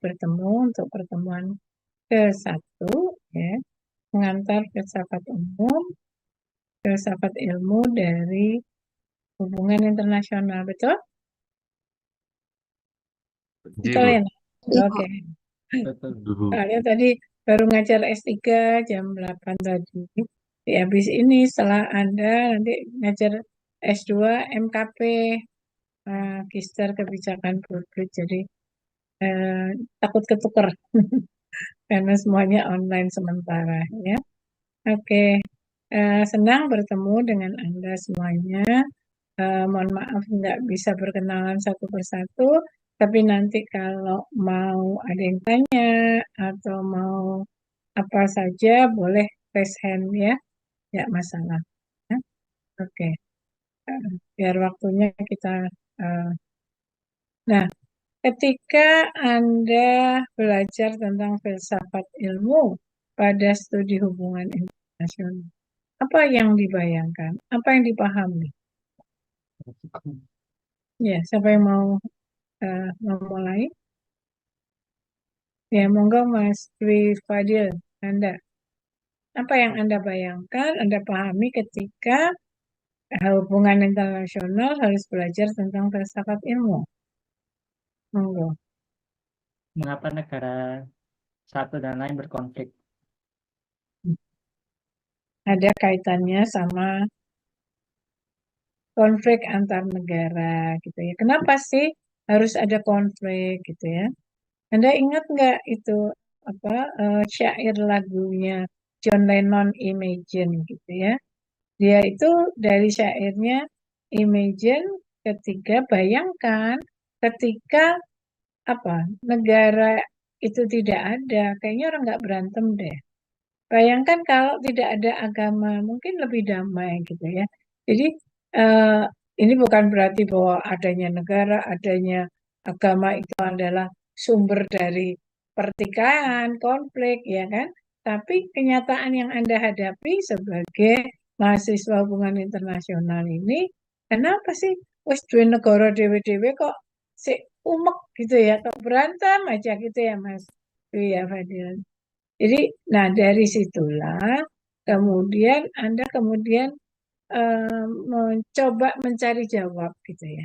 bertemu untuk pertemuan ke-1 ya, mengantar filsafat umum, filsafat ilmu dari hubungan internasional, betul? Ji, Betul Bu. ya? Oke. Betul. Kalian tadi baru ngajar S3 jam 8 tadi. Habis ini setelah Anda nanti ngajar S2 MKP, Magister Kebijakan Publik. Jadi takut ketuker karena semuanya online sementara ya. Oke, senang bertemu dengan Anda semuanya. Mohon maaf nggak bisa berkenalan satu persatu, tapi nanti kalau mau ada yang tanya atau mau apa saja boleh raise hand ya, nggak masalah. Ya. Oke, biar waktunya kita. eh, nah, ketika Anda belajar tentang filsafat ilmu pada studi hubungan internasional, apa yang dibayangkan? Apa yang dipahami? Ya, siapa yang mau memulai? Ya, monggo Mas Dwi Fadil, Anda. Apa yang Anda bayangkan, Anda pahami ketika hubungan internasional harus belajar tentang filsafat ilmu? Monggo. Mengapa negara satu dan lain berkonflik? Ada kaitannya sama konflik antar negara gitu ya. Kenapa sih harus ada konflik gitu ya? Anda ingat nggak itu apa syair lagunya John Lennon Imagine gitu ya? Dia itu dari syairnya Imagine ketika bayangkan ketika apa negara itu tidak ada, kayaknya orang nggak berantem deh. Bayangkan kalau tidak ada agama, mungkin lebih damai gitu ya. Jadi eh, ini bukan berarti bahwa adanya negara, adanya agama itu adalah sumber dari pertikaian, konflik, ya kan? Tapi kenyataan yang Anda hadapi sebagai mahasiswa hubungan internasional ini, kenapa sih wis duwe negara dewe-dewe kok si umek gitu ya, kok berantem aja gitu ya Mas. Iya, Fadil. Jadi, nah dari situlah kemudian Anda kemudian mencoba mencari jawab gitu ya.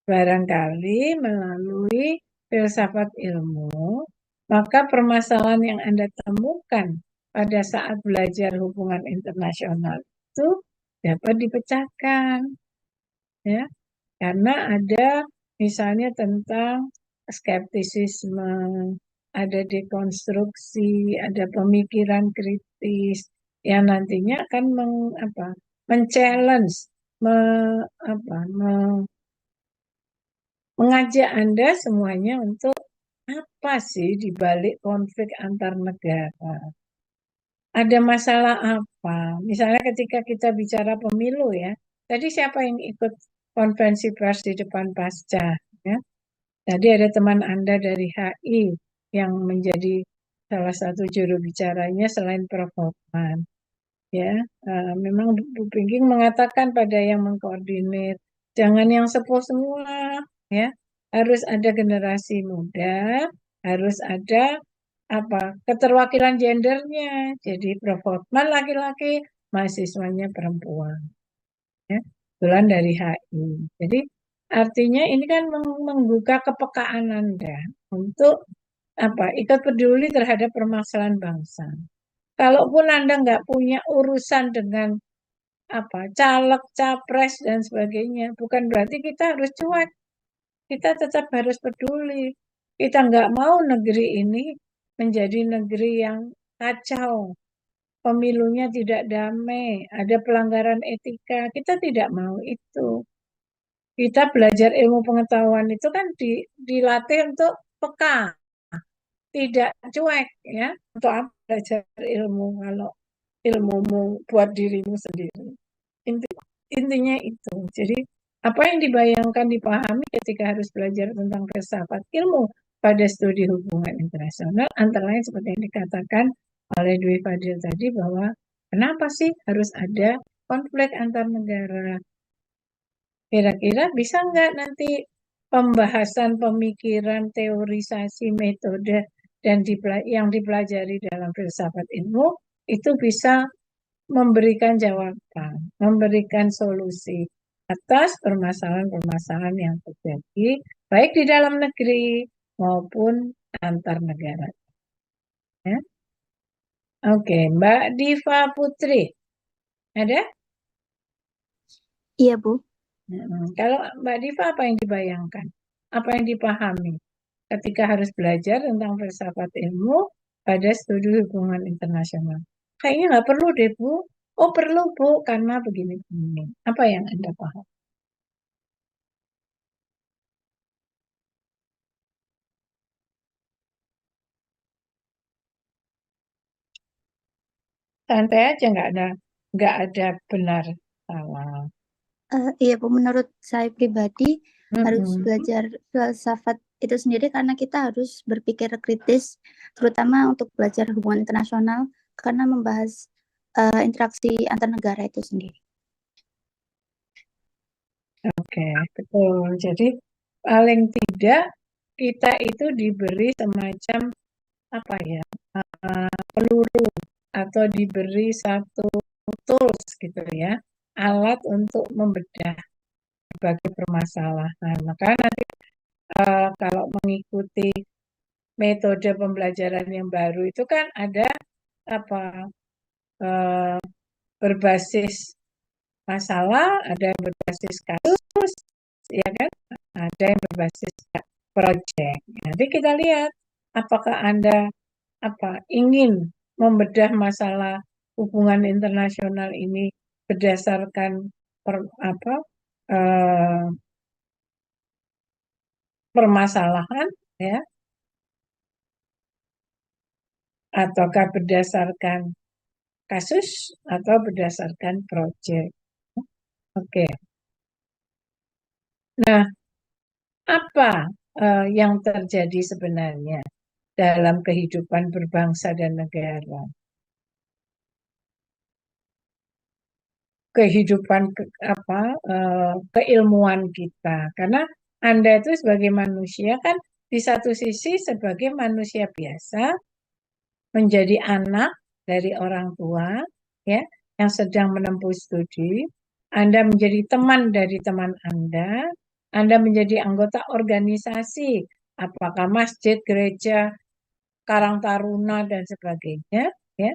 Barangkali melalui filsafat ilmu, maka permasalahan yang Anda temukan pada saat belajar hubungan internasional itu dapat dipecahkan ya. Karena ada misalnya tentang skeptisisme, ada dekonstruksi, ada pemikiran kritis yang nantinya akan men-challenge, mengajak Anda semuanya untuk apa sih di balik konflik antar negara? Ada masalah apa? Misalnya ketika kita bicara pemilu ya, tadi siapa yang ikut konferensi pers di depan Pasca? Ya? Tadi ada teman Anda dari HI yang menjadi salah satu juru bicaranya selain Prof. Hotman. Ya, memang Bu Pinking mengatakan pada yang mengkoordinir, jangan yang sepuh semua, ya, harus ada generasi muda, harus ada apa keterwakilan gendernya. Jadi Prof. Hotman laki-laki, mahasiswanya perempuan. Ya, kebetulan dari HI. Jadi artinya ini kan membuka kepekaan Anda untuk apa ikut peduli terhadap permasalahan bangsa. Kalaupun Anda nggak punya urusan dengan apa caleg, capres dan sebagainya, bukan berarti kita harus cuek. Kita tetap harus peduli. Kita nggak mau negeri ini menjadi negeri yang kacau, pemilunya tidak damai, ada pelanggaran etika. Kita tidak mau itu. Kita belajar ilmu pengetahuan itu kan dilatih untuk peka, tidak cuek ya. Untuk apa belajar ilmu kalau ilmumu buat dirimu sendiri. Intinya itu. Jadi apa yang dibayangkan dipahami ketika harus belajar tentang filsafat ilmu pada studi hubungan internasional antara lain seperti yang dikatakan oleh Dwi Fadil tadi bahwa kenapa sih harus ada konflik antar negara? Kira-kira bisa nggak nanti pembahasan pemikiran, teorisasi, metode dan yang dipelajari dalam filsafat ilmu itu bisa memberikan jawaban, memberikan solusi atas permasalahan-permasalahan yang terjadi baik di dalam negeri maupun antar negara. Ya. Oke, Mbak Diva Putri, ada? Iya, Bu. Kalau Mbak Diva apa yang dibayangkan? Apa yang dipahami ketika harus belajar tentang filsafat ilmu pada studi hubungan internasional? Kayaknya nggak perlu deh, Bu. Oh, perlu, Bu, karena begini-begini. Apa yang Anda paham? Santai aja, nggak ada benar salah. Iya, Bu. Menurut saya pribadi harus Mm-mm. belajar filsafat itu sendiri karena kita harus berpikir kritis, terutama untuk belajar hubungan internasional karena membahas interaksi antar negara itu sendiri. Oke, betul. Jadi paling tidak kita itu diberi semacam apa ya, peluru atau diberi satu tools gitu ya, alat untuk membedah berbagai permasalahan. Maka nanti kalau mengikuti metode pembelajaran yang baru itu kan ada apa berbasis masalah, ada yang berbasis kasus, ya kan? Ada yang berbasis project. Nanti kita lihat apakah Anda ingin membedah masalah hubungan internasional ini berdasarkan permasalahan, ya, ataukah berdasarkan kasus atau berdasarkan project. Oke. Nah, apa yang terjadi sebenarnya dalam kehidupan berbangsa dan negara? Kehidupan keilmuan kita. Karena Anda itu sebagai manusia kan di satu sisi sebagai manusia biasa menjadi anak dari orang tua ya yang sedang menempuh studi, Anda menjadi teman dari teman Anda menjadi anggota organisasi, apakah masjid, gereja, Karang Taruna dan sebagainya, ya,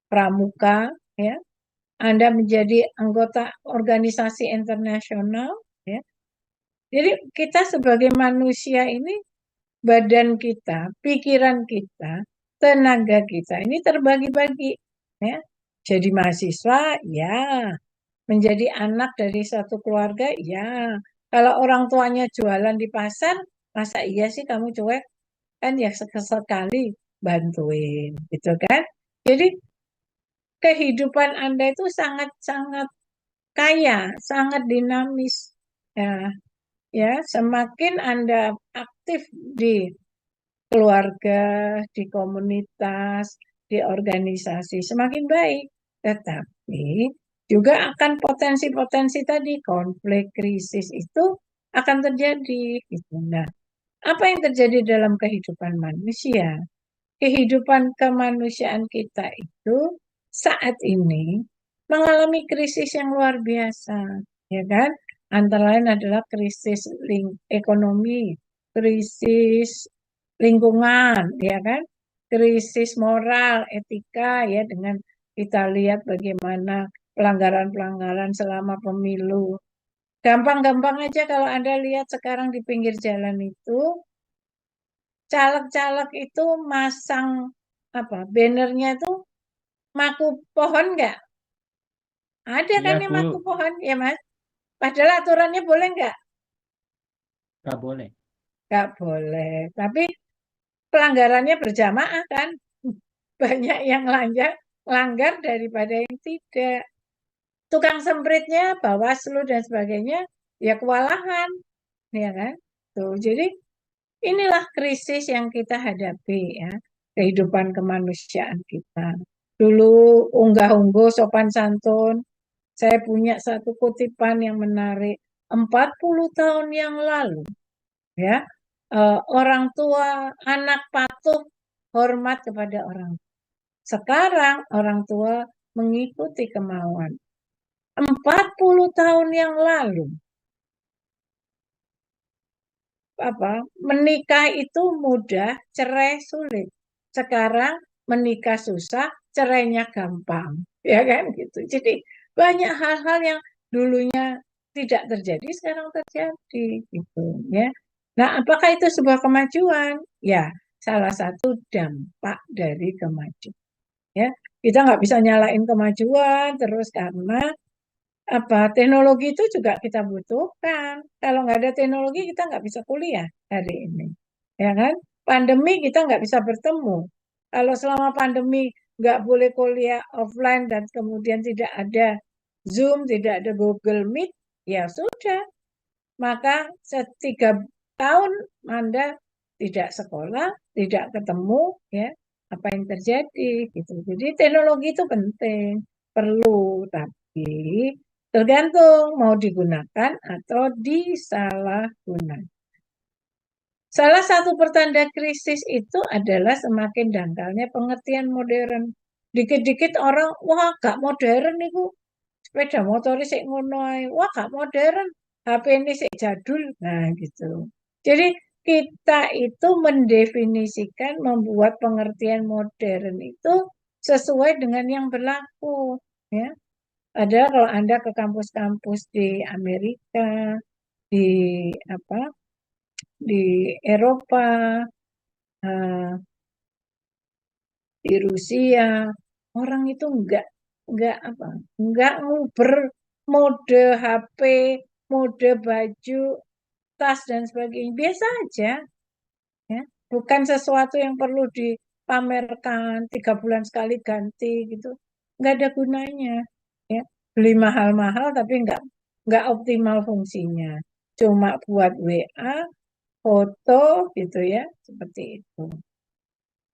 pramuka, ya. Anda menjadi anggota organisasi internasional, ya. Jadi kita sebagai manusia ini, badan kita, pikiran kita, tenaga kita ini terbagi-bagi, ya. Jadi mahasiswa, ya. Menjadi anak dari satu keluarga, ya. Kalau orang tuanya jualan di pasar, masa iya sih kamu cuek? Kan ya sekali bantuin, gitu kan? Jadi kehidupan Anda itu sangat-sangat kaya, sangat dinamis. Ya, ya, semakin Anda aktif di keluarga, di komunitas, di organisasi, semakin baik. Tetapi juga akan potensi-potensi tadi, konflik, krisis itu akan terjadi. Gitu. Nah, apa yang terjadi dalam kehidupan manusia? Kehidupan kemanusiaan kita itu saat ini mengalami krisis yang luar biasa, ya kan? Antara lain adalah krisis ekonomi, krisis lingkungan, ya kan? Krisis moral, etika, ya dengan kita lihat bagaimana pelanggaran-pelanggaran selama pemilu. Gampang-gampang aja kalau Anda lihat sekarang di pinggir jalan itu caleg-caleg itu masang bannernya itu maku pohon nggak? Ada kan Iya, yang Bu. maku pohon ya Mas? Padahal aturannya boleh nggak? Nggak boleh. Nggak boleh. Tapi pelanggarannya berjamaah kan? Banyak yang langgar daripada yang tidak. Tukang sempritnya, Bawaslu dan sebagainya, ya kewalahan, ya kan? Tuh, jadi inilah krisis yang kita hadapi ya, kehidupan kemanusiaan kita. Dulu unggah-ungguh sopan santun, saya punya satu kutipan yang menarik. 40 tahun yang lalu, ya. Orang tua, anak patuh, hormat kepada orang tua. Sekarang orang tua mengikuti kemauan. 40 tahun yang lalu, menikah itu mudah, cerai sulit. Sekarang menikah susah, cerainya gampang, ya kan gitu. Jadi banyak hal-hal yang dulunya tidak terjadi sekarang terjadi gitu ya. Nah, apakah itu sebuah kemajuan? Ya, salah satu dampak dari kemajuan. Ya, kita nggak bisa nyalain kemajuan terus karena teknologi itu juga kita butuhkan. Kalau nggak ada teknologi kita nggak bisa kuliah hari ini, ya kan? Pandemi kita nggak bisa bertemu. Kalau selama pandemi nggak boleh kuliah offline dan kemudian tidak ada Zoom, tidak ada Google Meet, ya sudah. Maka setiga tahun Anda tidak sekolah, tidak ketemu, ya apa yang terjadi gitu. Jadi teknologi itu penting, perlu, tapi tergantung mau digunakan atau disalahgunakan. Salah satu pertanda krisis itu adalah semakin dangkalnya pengertian modern. Dikit-dikit orang, wah gak modern itu sepeda motor sik ngono ae. Wah gak modern, HP ini sik jadul. Nah gitu. Jadi kita itu mendefinisikan, membuat pengertian modern itu sesuai dengan yang berlaku. Ya. Ada kalau Anda ke kampus-kampus di Amerika, di di Eropa, eh, di Rusia, orang itu enggak nguber mode HP, mode baju, tas dan sebagainya. Biasa aja, ya. Bukan sesuatu yang perlu dipamerkan 3 bulan sekali ganti gitu. Enggak ada gunanya, ya. Beli mahal-mahal tapi enggak optimal fungsinya. Cuma buat WA, foto gitu ya, seperti itu.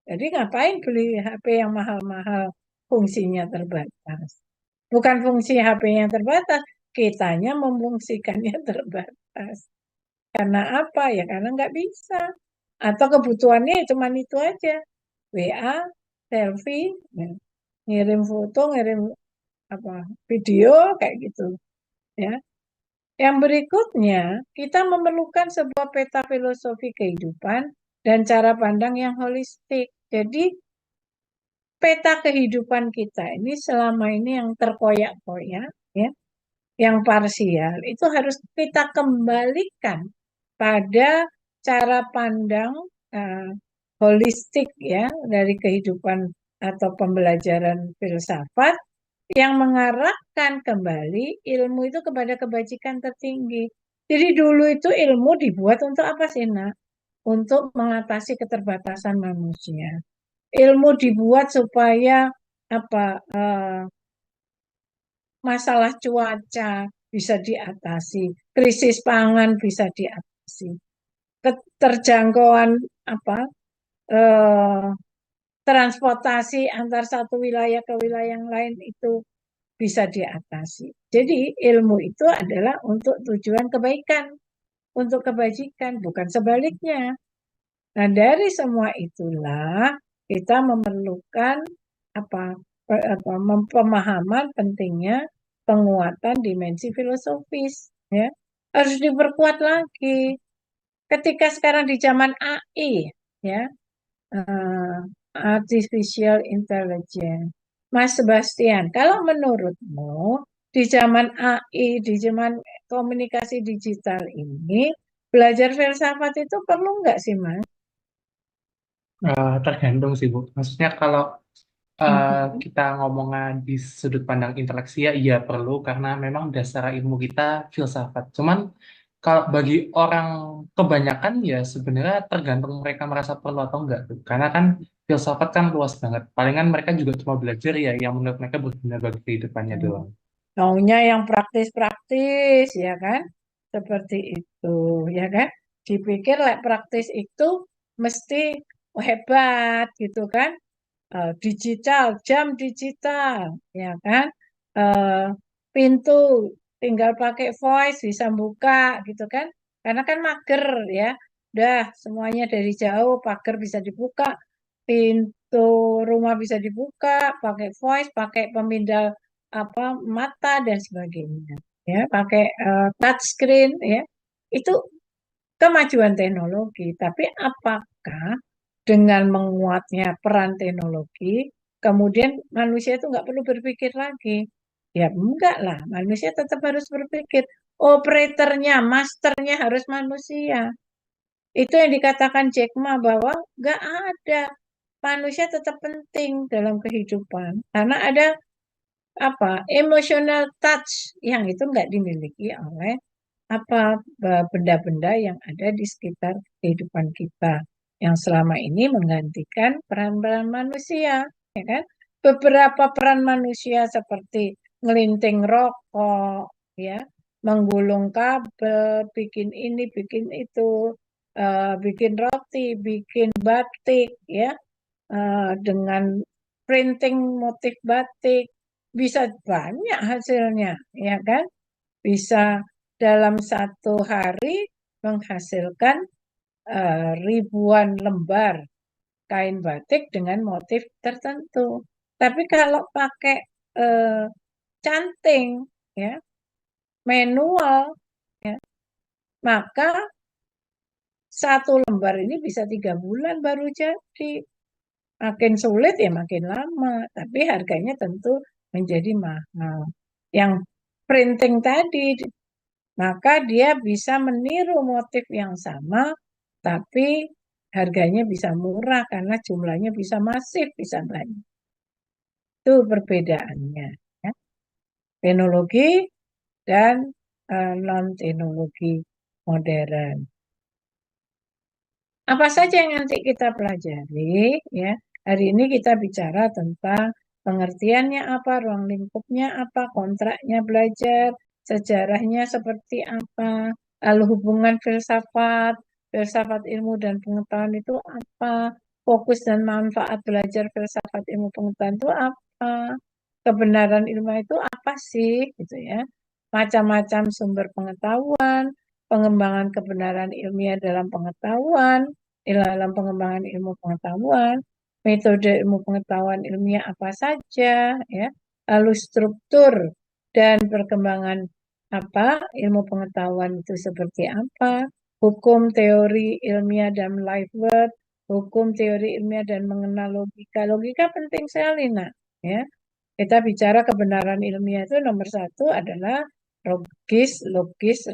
Jadi ngapain beli HP yang mahal-mahal, fungsinya terbatas. Bukan fungsi HP yang terbatas, kitanya memfungsikannya terbatas. Karena apa? Ya karena nggak bisa. Atau kebutuhannya cuma itu aja. WA, selfie, ya. Ngirim foto, ngirim video kayak gitu. Ya. Yang berikutnya, kita memerlukan sebuah peta filosofi kehidupan dan cara pandang yang holistik. Jadi peta kehidupan kita ini selama ini yang terkoyak-koyak, ya, yang parsial, itu harus kita kembalikan pada cara pandang uh, holistik ya dari kehidupan atau pembelajaran filsafat yang mengarahkan kembali ilmu itu kepada kebajikan tertinggi. Jadi dulu itu ilmu dibuat untuk apa sih, Nak? Untuk mengatasi keterbatasan manusia. Ilmu dibuat supaya masalah cuaca bisa diatasi, krisis pangan bisa diatasi, keterjangkauan eh, transportasi antar satu wilayah ke wilayah yang lain itu bisa diatasi. Jadi ilmu itu adalah untuk tujuan kebaikan, untuk kebajikan, bukan sebaliknya. Nah, dari semua itulah kita memerlukan pemahaman pentingnya penguatan dimensi filosofis, ya. Harus diperkuat lagi. Ketika sekarang di zaman AI, ya, artificial intelligence. Mas Sebastian, kalau menurutmu di zaman AI, di zaman komunikasi digital ini, belajar filsafat itu perlu nggak sih, Mas? Tergantung sih Bu. Maksudnya kalau kita ngomongnya di sudut pandang interaksi ya iya perlu karena memang dasar ilmu kita filsafat. Cuman kalau bagi orang kebanyakan ya sebenarnya tergantung mereka merasa perlu atau enggak tuh. Karena kan filsafat kan luas banget. Palingan mereka juga cuma belajar ya yang menurut mereka berguna bagi kehidupannya doang. Maunya yang praktis-praktis, ya kan? Seperti itu, ya kan? Dipikir praktis itu mesti hebat, gitu kan? Digital, jam digital, ya kan? Pintu tinggal pakai voice bisa buka, gitu kan? Karena kan mager, ya. udah semuanya dari jauh, pagar bisa dibuka, pintu rumah bisa dibuka, pakai voice, pakai pemindai mata dan sebagainya, ya, pakai touch screen, ya, itu kemajuan teknologi. Tapi apakah dengan menguatnya peran teknologi, kemudian manusia itu nggak perlu berpikir lagi? Ya enggak lah, manusia tetap harus berpikir. Operatornya, masternya harus manusia. Itu yang dikatakan Jack Ma bahwa nggak ada. Manusia tetap penting dalam kehidupan. Karena ada emotional touch yang itu nggak dimiliki oleh benda-benda yang ada di sekitar kehidupan kita yang selama ini menggantikan peran-peran manusia, ya kan? Beberapa peran manusia seperti ngelinting rokok, ya, menggulung kabel, bikin ini, bikin itu, bikin roti, bikin batik, ya, dengan printing motif batik bisa banyak hasilnya, ya kan? Bisa dalam satu hari menghasilkan ribuan lembar kain batik dengan motif tertentu. Tapi kalau pakai canting, ya, manual, ya, maka satu lembar ini bisa 3 bulan baru jadi. Makin sulit ya makin lama, tapi harganya tentu menjadi mahal. Yang printing tadi, maka dia bisa meniru motif yang sama, tapi harganya bisa murah karena jumlahnya bisa masif, bisa banyak. Itu perbedaannya, ya. Teknologi dan non-teknologi modern. Apa saja yang nanti kita pelajari, ya. Hari ini kita bicara tentang pengertiannya apa, ruang lingkupnya apa, kontraknya belajar, sejarahnya seperti apa, lalu hubungan filsafat, filsafat ilmu dan pengetahuan itu apa, fokus dan manfaat belajar filsafat ilmu pengetahuan itu apa, kebenaran ilmu itu apa sih, gitu ya. Macam-macam sumber pengetahuan, pengembangan kebenaran ilmiah dalam pengetahuan, dalam pengembangan ilmu pengetahuan, metode ilmu pengetahuan ilmiah apa saja, ya, lalu struktur dan perkembangan ilmu pengetahuan itu seperti apa, hukum teori ilmiah dan life word, hukum teori ilmiah dan mengenal logika. Logika penting sekali, nak, ya. Kita bicara kebenaran ilmiah itu nomor satu adalah logis,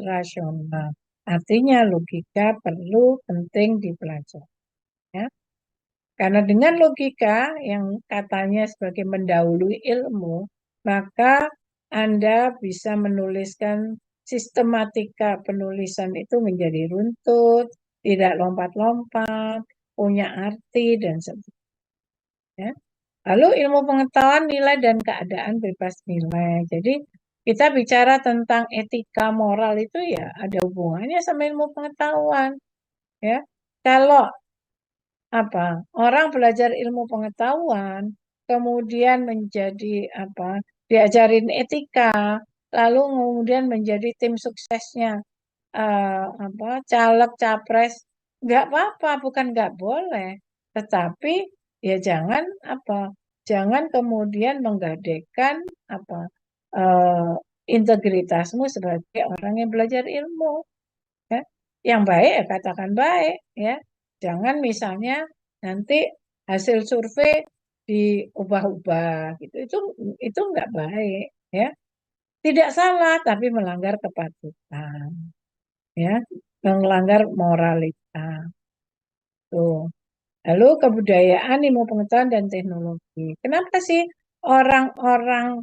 rasional. Artinya logika perlu penting dipelajari. Ya. Karena dengan logika yang katanya sebagai mendahului ilmu, maka Anda bisa menuliskan sistematika penulisan itu menjadi runtut, tidak lompat-lompat, punya arti, dan sebagainya. Ya. Lalu ilmu pengetahuan nilai dan keadaan bebas nilai. Jadi kita bicara tentang etika moral itu ya ada hubungannya sama ilmu pengetahuan. Ya, kalau orang belajar ilmu pengetahuan, kemudian menjadi diajarin etika, lalu kemudian menjadi tim suksesnya caleg capres, nggak apa-apa, bukan nggak boleh, tetapi ya jangan kemudian menggadaikan integritasmu sebagai orang yang belajar ilmu, ya. Yang baik ya katakan baik, ya. Jangan misalnya nanti hasil survei diubah-ubah gitu, itu nggak baik, ya. Tidak salah tapi melanggar kepatutan, ya, melanggar moralitas. Tuh. Lalu kebudayaan, ilmu pengetahuan dan teknologi. Kenapa sih orang-orang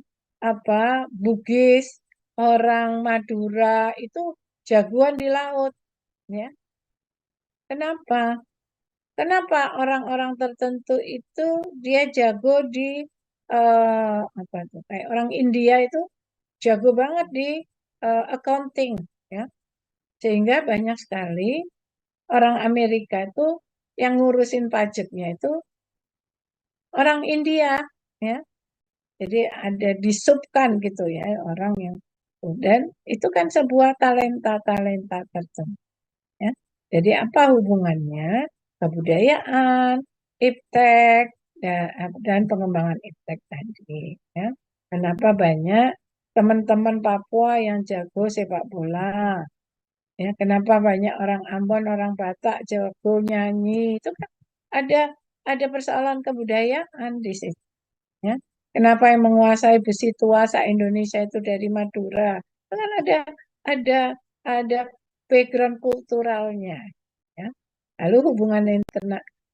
Bugis, orang Madura itu jagoan di laut, ya? Kenapa? Kenapa orang-orang tertentu itu dia jago di kayak orang India itu jago banget di accounting, ya? Sehingga banyak sekali orang Amerika itu yang ngurusin pajaknya itu orang India, ya. Jadi ada disubkan gitu ya orang yang, dan itu kan sebuah talenta tertentu, ya. Jadi apa hubungannya kebudayaan, iptek, dan pengembangan iptek tadi, ya. Kenapa banyak teman-teman Papua yang jago sepak bola, ya. Kenapa banyak orang Ambon, orang Batak jago nyanyi, itu kan ada ada persoalan kebudayaan di situ, ya. Kenapa yang menguasai besi tua se-Indonesia itu dari Madura? Itu kan ada ada background kulturalnya, ya. Lalu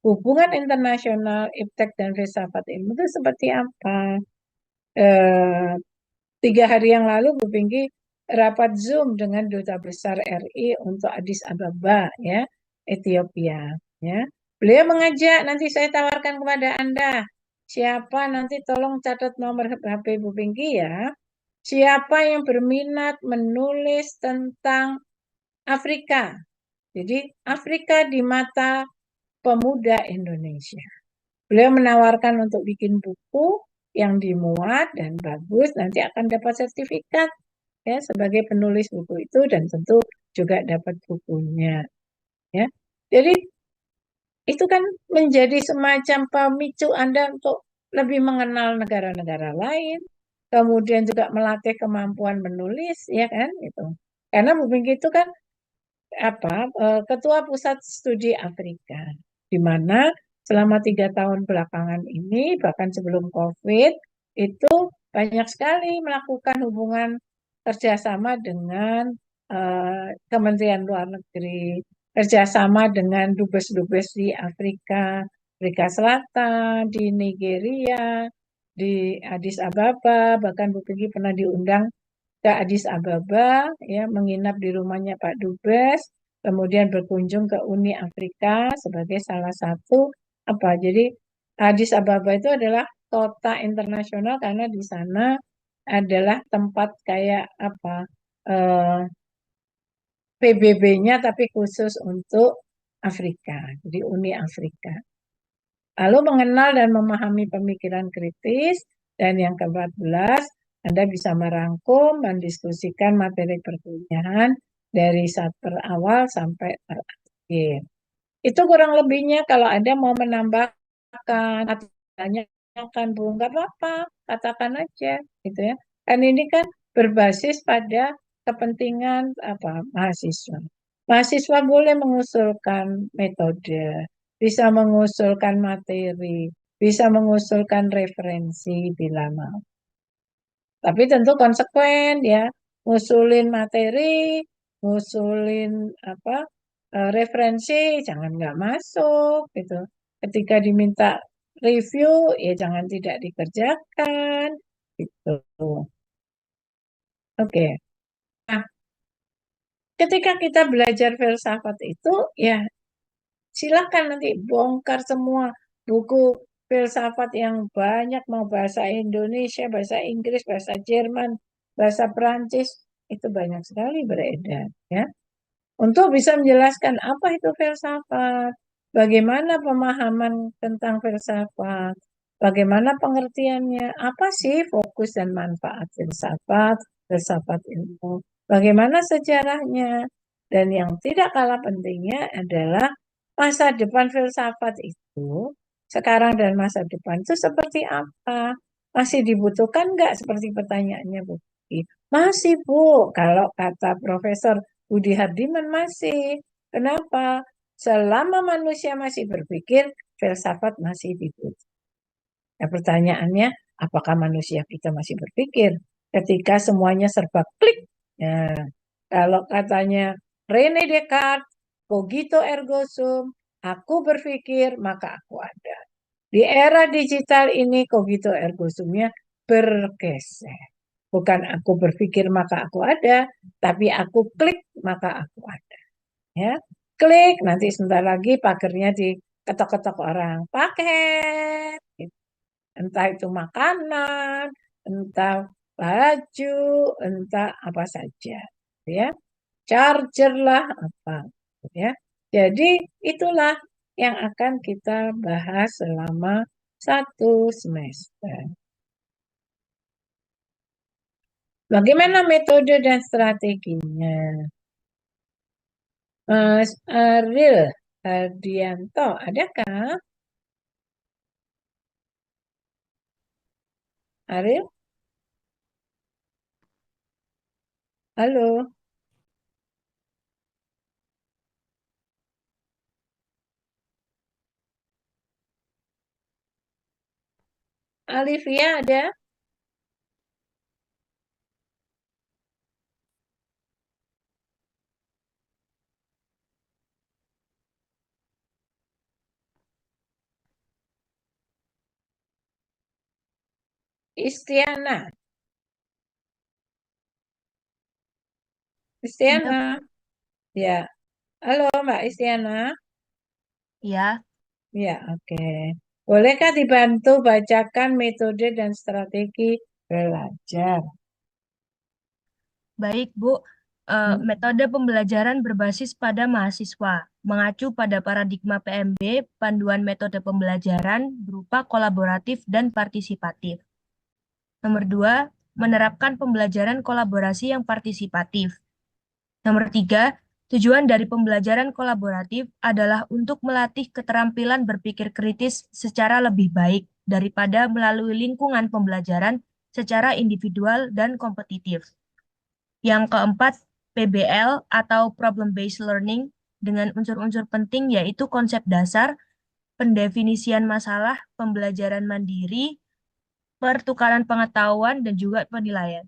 hubungan internasional iptek dan filsafat ilmu itu seperti apa? Eh, 3 hari yang lalu Bu Pinky rapat Zoom dengan Duta Besar RI untuk Addis Ababa, ya, Ethiopia, ya. Beliau mengajak, nanti saya tawarkan kepada Anda, siapa nanti tolong catat nomor HP Bu Pinky ya, siapa yang berminat menulis tentang Afrika. Jadi Afrika di mata pemuda Indonesia. Beliau menawarkan untuk bikin buku yang dimuat dan bagus, nanti akan dapat sertifikat, ya, sebagai penulis buku itu, dan tentu juga dapat bukunya, ya. Jadi itu kan menjadi semacam pemicu Anda untuk lebih mengenal negara-negara lain, kemudian juga melatih kemampuan menulis, ya kan, itu. Karena Bu Pinky itu kan Ketua Pusat Studi Afrika, di mana selama 3 tahun belakangan ini, bahkan sebelum COVID, itu banyak sekali melakukan hubungan kerjasama dengan Kementerian Luar Negeri, kerjasama dengan dubes-dubes di Afrika, Afrika Selatan, di Nigeria, di Addis Ababa, bahkan Bu Peggy pernah diundang ke Addis Ababa, ya, menginap di rumahnya Pak Dubes, kemudian berkunjung ke Uni Afrika sebagai salah satu jadi Addis Ababa itu adalah kota internasional karena di sana adalah tempat kayak PBB-nya tapi khusus untuk Afrika, jadi Uni Afrika. Lalu mengenal dan memahami pemikiran kritis, dan yang ke-14, Anda bisa merangkum, mendiskusikan materi perkuliahan dari saat awal sampai terakhir. Itu kurang lebihnya. Kalau Anda mau menambahkan atau tanyakan, Bu, nggak apa-apa, katakan aja, gitu ya. Kan ini kan berbasis pada kepentingan mahasiswa. Mahasiswa boleh mengusulkan metode, bisa mengusulkan materi, bisa mengusulkan referensi bila mau. Tapi tentu konsekuen, ya, ngusulin materi, ngusulin referensi, jangan nggak masuk gitu. Ketika diminta review, ya jangan tidak dikerjakan gitu. Oke. Nah, ketika kita belajar filsafat itu, ya silakan nanti bongkar semua buku filsafat yang banyak, mau bahasa Indonesia, bahasa Inggris, bahasa Jerman, bahasa Perancis, itu banyak sekali beredar, ya. Untuk bisa menjelaskan apa itu filsafat, bagaimana pemahaman tentang filsafat, bagaimana pengertiannya, apa sih fokus dan manfaat filsafat, filsafat ilmu, bagaimana sejarahnya, dan yang tidak kalah pentingnya adalah masa depan filsafat itu, sekarang dan masa depan itu seperti apa? Masih dibutuhkan nggak, seperti pertanyaannya Bu? Masih Bu, kalau kata Profesor Budi Hardiman masih. Kenapa? Selama manusia masih berpikir, filsafat masih dibutuhkan. Nah, pertanyaannya, apakah manusia kita masih berpikir ketika semuanya serba klik? Nah, kalau katanya René Descartes, cogito ergo sum, aku berpikir maka aku ada. Di era digital ini cogito ergo sumnya bergeser. Bukan aku berpikir maka aku ada, tapi aku klik maka aku ada. Ya, klik, nanti sebentar lagi pagernya diketok-ketok orang, paket. Entah itu makanan, entah baju, entah apa saja, ya. Charger lah apa, ya. Jadi itulah yang akan kita bahas selama 1 semester. Bagaimana metode dan strateginya? Mas Ariel Hardianto, adakah? Ariel, halo. Alivia ada? Istiana, Iya, Istiana, ya. Halo Mbak Istiana, iya. ya oke. Bolehkah dibantu bacakan metode dan strategi belajar? Baik, Bu. Metode pembelajaran berbasis pada mahasiswa, mengacu pada paradigma PMB, panduan metode pembelajaran berupa kolaboratif dan partisipatif. Nomor 2, menerapkan pembelajaran kolaborasi yang partisipatif. Nomor 3, tujuan dari pembelajaran kolaboratif adalah untuk melatih keterampilan berpikir kritis secara lebih baik daripada melalui lingkungan pembelajaran secara individual dan kompetitif. Yang keempat, PBL atau Problem Based Learning dengan unsur-unsur penting yaitu konsep dasar, pendefinisian masalah, pembelajaran mandiri, pertukaran pengetahuan, dan juga penilaian.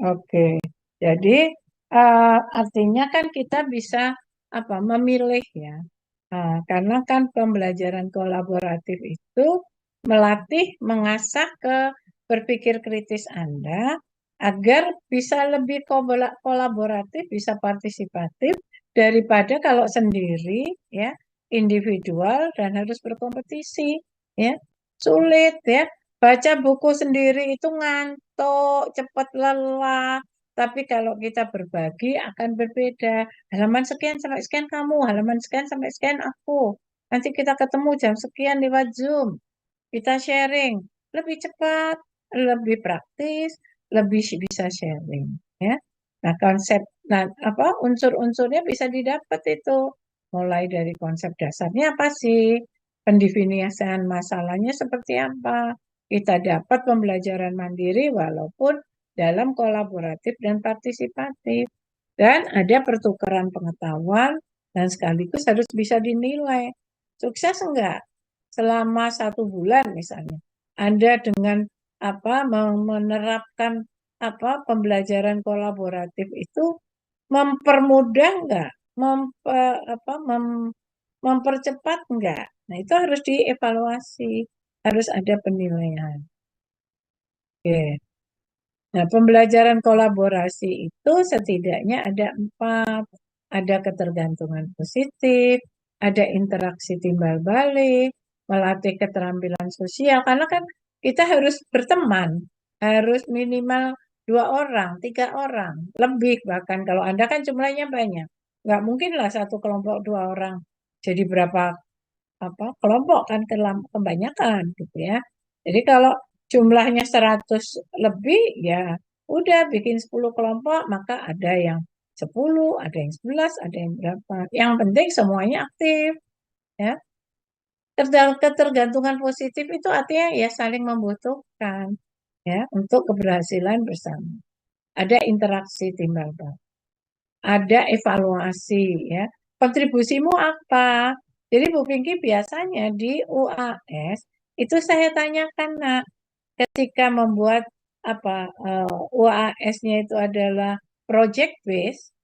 Oke, jadi artinya kan kita bisa memilih ya. Karena kan pembelajaran kolaboratif itu melatih, mengasah ke berpikir kritis Anda agar bisa lebih kolaboratif, bisa partisipatif daripada kalau sendiri ya, individual dan harus berkompetisi ya. Sulit ya. Baca buku sendiri itu ngantuk, cepat lelah. Tapi kalau kita berbagi akan berbeda. Halaman sekian sampai sekian kamu, halaman sekian sampai sekian aku. Nanti kita ketemu jam sekian lewat Zoom. Kita sharing. Lebih cepat, lebih praktis, lebih bisa sharing. Ya. Nah, unsur-unsurnya bisa didapat itu. Mulai dari konsep dasarnya apa sih? Pendefinisian masalahnya seperti apa? Kita dapat pembelajaran mandiri walaupun dalam kolaboratif dan partisipatif. Dan ada pertukaran pengetahuan dan sekaligus harus bisa dinilai. Sukses enggak? Selama 1 bulan misalnya. Anda dengan menerapkan pembelajaran kolaboratif itu mempermudah enggak? Mempercepat enggak? Nah, itu harus dievaluasi, harus ada penilaian. Oke. Nah, pembelajaran kolaborasi itu setidaknya ada 4. Ada ketergantungan positif, ada interaksi timbal balik, melatih keterampilan sosial. Karena kan kita harus berteman, harus minimal 2 orang, 3 orang, lebih bahkan kalau Anda kan jumlahnya banyak. Nggak mungkin lah satu kelompok 2 orang. Jadi berapa kelompok kan kebanyakan gitu ya. Jadi kalau jumlahnya 100 lebih ya udah bikin 10 kelompok maka ada yang 10, ada yang 11, ada yang berapa. Yang penting semuanya aktif ya. Ketergantungan positif itu artinya ya saling membutuhkan ya untuk keberhasilan bersama. Ada interaksi timbal balik. Ada evaluasi ya. Kontribusimu apa? Jadi Bu Pinky biasanya di UAS itu saya tanyakan nak ketika membuat UAS-nya itu adalah project base.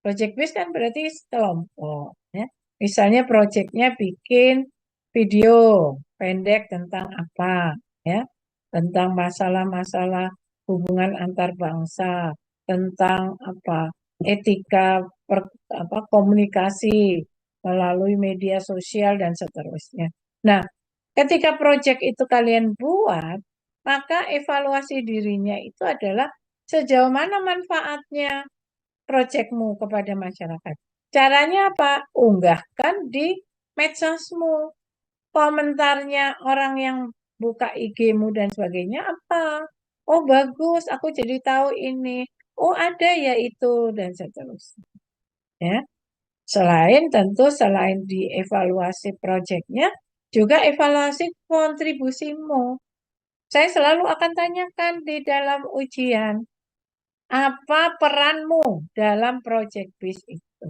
Project base kan berarti kelompok ya. Misalnya projectnya bikin video pendek tentang apa ya, tentang masalah-masalah hubungan antar bangsa, tentang etika komunikasi melalui media sosial dan seterusnya. Nah, ketika proyek itu kalian buat, maka evaluasi dirinya itu adalah sejauh mana manfaatnya proyekmu kepada masyarakat. Caranya apa? Unggahkan di medsosmu. Komentarnya orang yang buka IG-mu dan sebagainya apa? Oh bagus, aku jadi tahu ini. oh ada ya itu, dan seterusnya. Ya. Selain dievaluasi proyeknya, juga evaluasi kontribusimu. Saya selalu akan tanyakan di dalam ujian, apa peranmu dalam proyek BIS itu?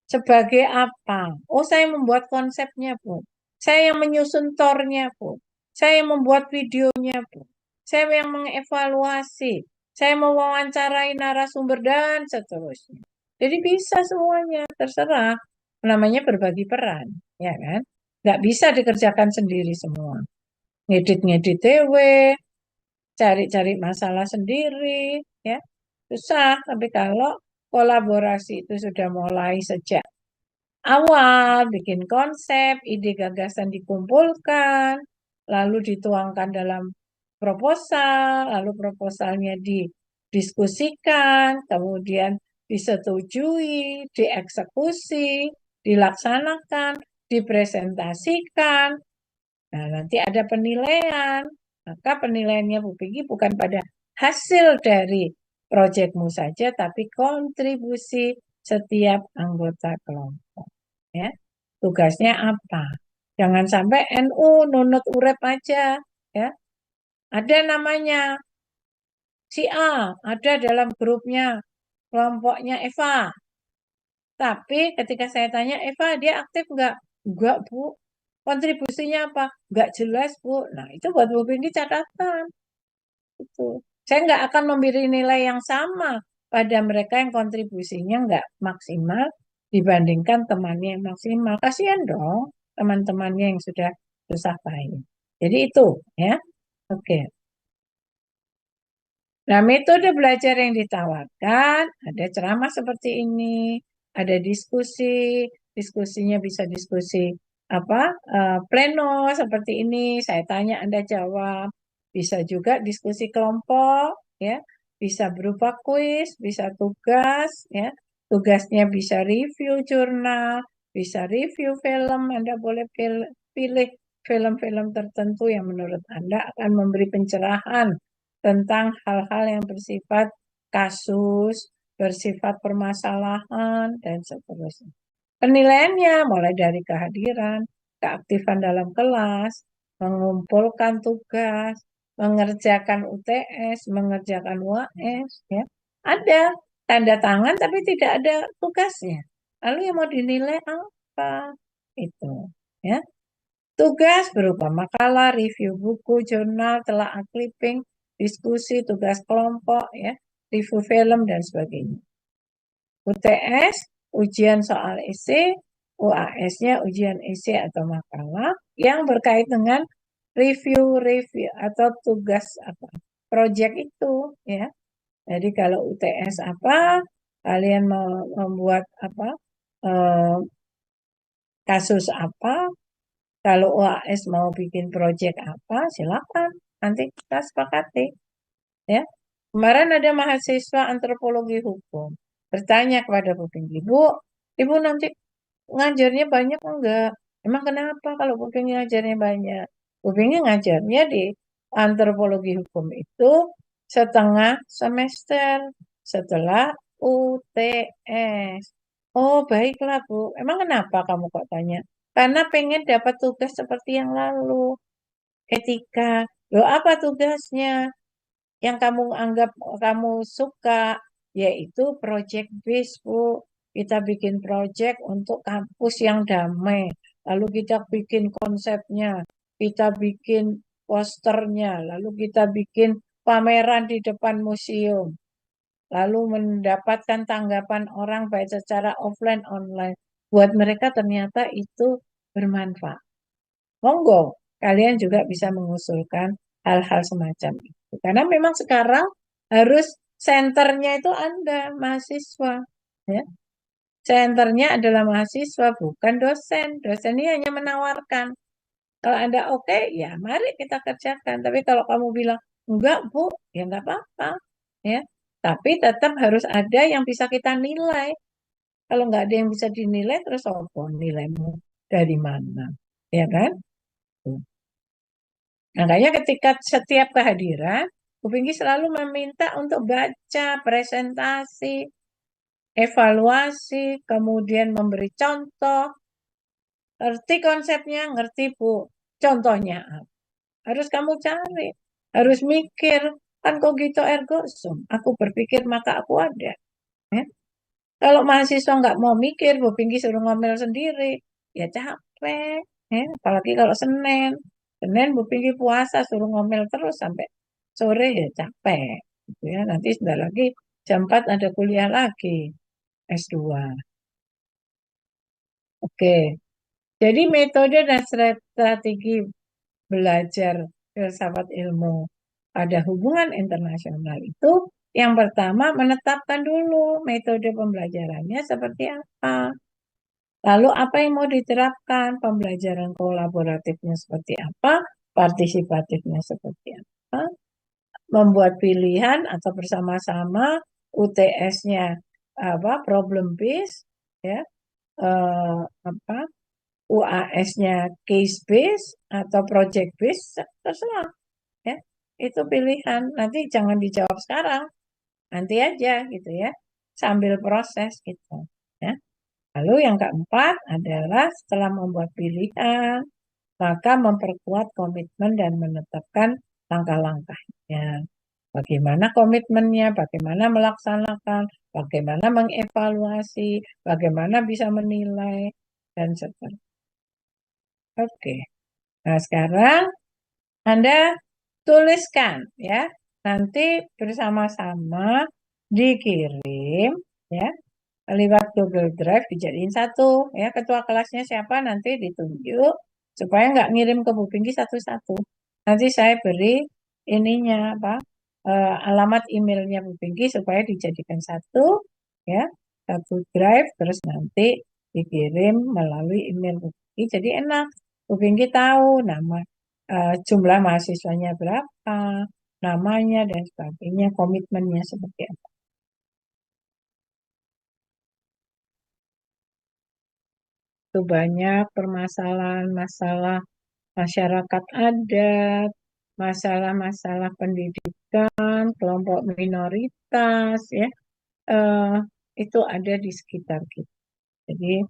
Sebagai apa? Oh, saya membuat konsepnya, Bu. Saya yang menyusun tornya, Bu. Saya yang membuat videonya, Bu. Saya yang mengevaluasi. Saya mewawancarai narasumber dan seterusnya. Jadi bisa semuanya, terserah. Namanya berbagi peran, ya kan? Nggak bisa dikerjakan sendiri semua. Ngedit-ngedit TV, cari-cari masalah sendiri, ya. Susah, tapi kalau kolaborasi itu sudah mulai sejak awal, bikin konsep, ide gagasan dikumpulkan, lalu dituangkan dalam proposal, lalu proposalnya didiskusikan, kemudian disetujui, dieksekusi, dilaksanakan, dipresentasikan. Nah, nanti ada penilaian. Maka penilaiannya Bu Peggy bukan pada hasil dari proyekmu saja, tapi kontribusi setiap anggota kelompok. Ya, tugasnya apa? Jangan sampai NU nunut urep aja. Ya, ada namanya si A, ada dalam grupnya kelompoknya Eva. Tapi ketika saya tanya, Eva dia aktif nggak? Enggak, Bu. Kontribusinya apa? Nggak jelas, Bu. Nah, itu buat Bu Pinky catatan. Itu. Saya nggak akan memberi nilai yang sama pada mereka yang kontribusinya nggak maksimal dibandingkan temannya yang maksimal. Kasihan dong teman-temannya yang sudah susah payah. Jadi itu, ya. Oke. Nah, metode belajar yang ditawarkan, ada ceramah seperti ini, ada diskusi, diskusinya bisa diskusi pleno seperti ini, saya tanya Anda jawab, bisa juga diskusi kelompok, ya, bisa berupa kuis, bisa tugas, ya, tugasnya bisa review jurnal, bisa review film, Anda boleh pilih film-film tertentu yang menurut Anda akan memberi pencerahan tentang hal-hal yang bersifat kasus, bersifat permasalahan, dan seterusnya. Penilaiannya mulai dari kehadiran, keaktifan dalam kelas, mengumpulkan tugas, mengerjakan UTS, mengerjakan UAS, ya. Ada tanda tangan tapi tidak ada tugasnya. Lalu yang mau dinilai apa? Itu, ya. Tugas berupa makalah, review buku, jurnal, telaah clipping, diskusi, tugas kelompok, ya, review film, dan sebagainya. UTS, ujian soal esai, UAS-nya ujian esai atau makalah yang berkait dengan review atau tugas project itu, ya. Jadi kalau UTS kalian membuat kasus apa, kalau UAS mau bikin project apa, silakan. Nanti kita sepakati. Ya. Kemarin ada mahasiswa antropologi hukum bertanya kepada Bu Pinky, Ibu nanti ngajarnya banyak enggak? Emang kenapa kalau Bu Pinky ngajarnya banyak? Bu Pinky ngajarnya di antropologi hukum itu setengah semester setelah UTS. Oh, baiklah Bu. Emang kenapa kamu kok tanya? Karena pengen dapat tugas seperti yang lalu. Etika. Loh, apa tugasnya? Yang kamu anggap kamu suka, yaitu project base, Bu. Kita bikin project untuk kampus yang damai. Lalu kita bikin konsepnya, kita bikin posternya, lalu kita bikin pameran di depan museum. Lalu mendapatkan tanggapan orang baik secara offline, online. Buat mereka ternyata itu bermanfaat. Monggo, kalian juga bisa mengusulkan hal-hal semacam itu. Karena memang sekarang harus senternya itu Anda, mahasiswa. Ya. Senternya adalah mahasiswa, bukan dosen. Dosen ini hanya menawarkan. Kalau Anda oke, ya mari kita kerjakan. Tapi kalau kamu bilang, enggak Bu, ya enggak apa-apa. Ya. Tapi tetap harus ada yang bisa kita nilai. Kalau enggak ada yang bisa dinilai, terus apa nilaimu dari mana? Ya kan? Makanya ketika setiap kehadiran, Bu Pinky selalu meminta untuk baca presentasi, evaluasi, kemudian memberi contoh. Ngerti konsepnya, ngerti Bu. Contohnya apa? Harus kamu cari, harus mikir. Kan cogito ergo sum. Aku berpikir maka aku ada. Ya. Kalau mahasiswa nggak mau mikir, Bu Pinky suruh ngomel sendiri, ya capek. Ya. Apalagi kalau Senin. Senin Bu Pinky puasa, suruh ngomel terus sampai sore, ya capek. Gitu ya. Nanti sebentar lagi jam 4 ada kuliah lagi, S2. Oke, jadi metode dan strategi belajar filsafat ilmu pada hubungan internasional itu yang pertama menetapkan dulu metode pembelajarannya seperti apa. Lalu apa yang mau diterapkan? Pembelajaran kolaboratifnya seperti apa? Partisipatifnya seperti apa? Membuat pilihan atau bersama-sama UTS-nya apa? Problem based ya. Apa? UAS-nya case based atau project based terserah ya. Itu pilihan. Nanti jangan dijawab sekarang. Nanti aja gitu ya. Sambil proses gitu ya. Lalu yang keempat adalah setelah membuat pilihan, maka memperkuat komitmen dan menetapkan langkah-langkahnya. Bagaimana komitmennya, bagaimana melaksanakan, bagaimana mengevaluasi, bagaimana bisa menilai, dan seterusnya. Oke. Nah, sekarang Anda tuliskan ya. Nanti bersama-sama dikirim ya lewat Google Drive dijadiin satu ya. Ketua kelasnya siapa nanti ditunjuk supaya nggak ngirim ke Bu Pinky satu-satu. Nanti saya beri ininya apa alamat emailnya Bu Pinky supaya dijadikan satu ya, satu drive terus nanti dikirim melalui email Bu Pinky. Jadi enak. Bu Pinky tahu nama jumlah mahasiswanya berapa, namanya dan sebagainya, komitmennya seperti apa. Itu banyak permasalahan masalah masyarakat adat, masalah-masalah pendidikan, kelompok minoritas, ya, itu ada di sekitar kita. Jadi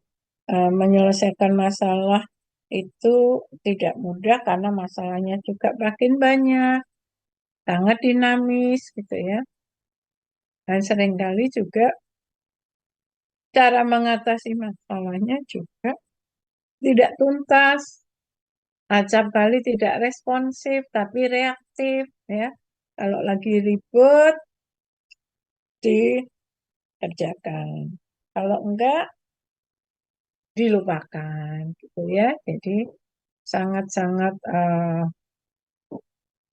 menyelesaikan masalah itu tidak mudah karena masalahnya juga makin banyak, sangat dinamis, gitu ya. Dan seringkali juga cara mengatasi masalahnya juga tidak tuntas. Acap kali tidak responsif tapi reaktif ya. Kalau lagi ribut dikerjakan. Kalau enggak dilupakan gitu ya. Jadi sangat-sangat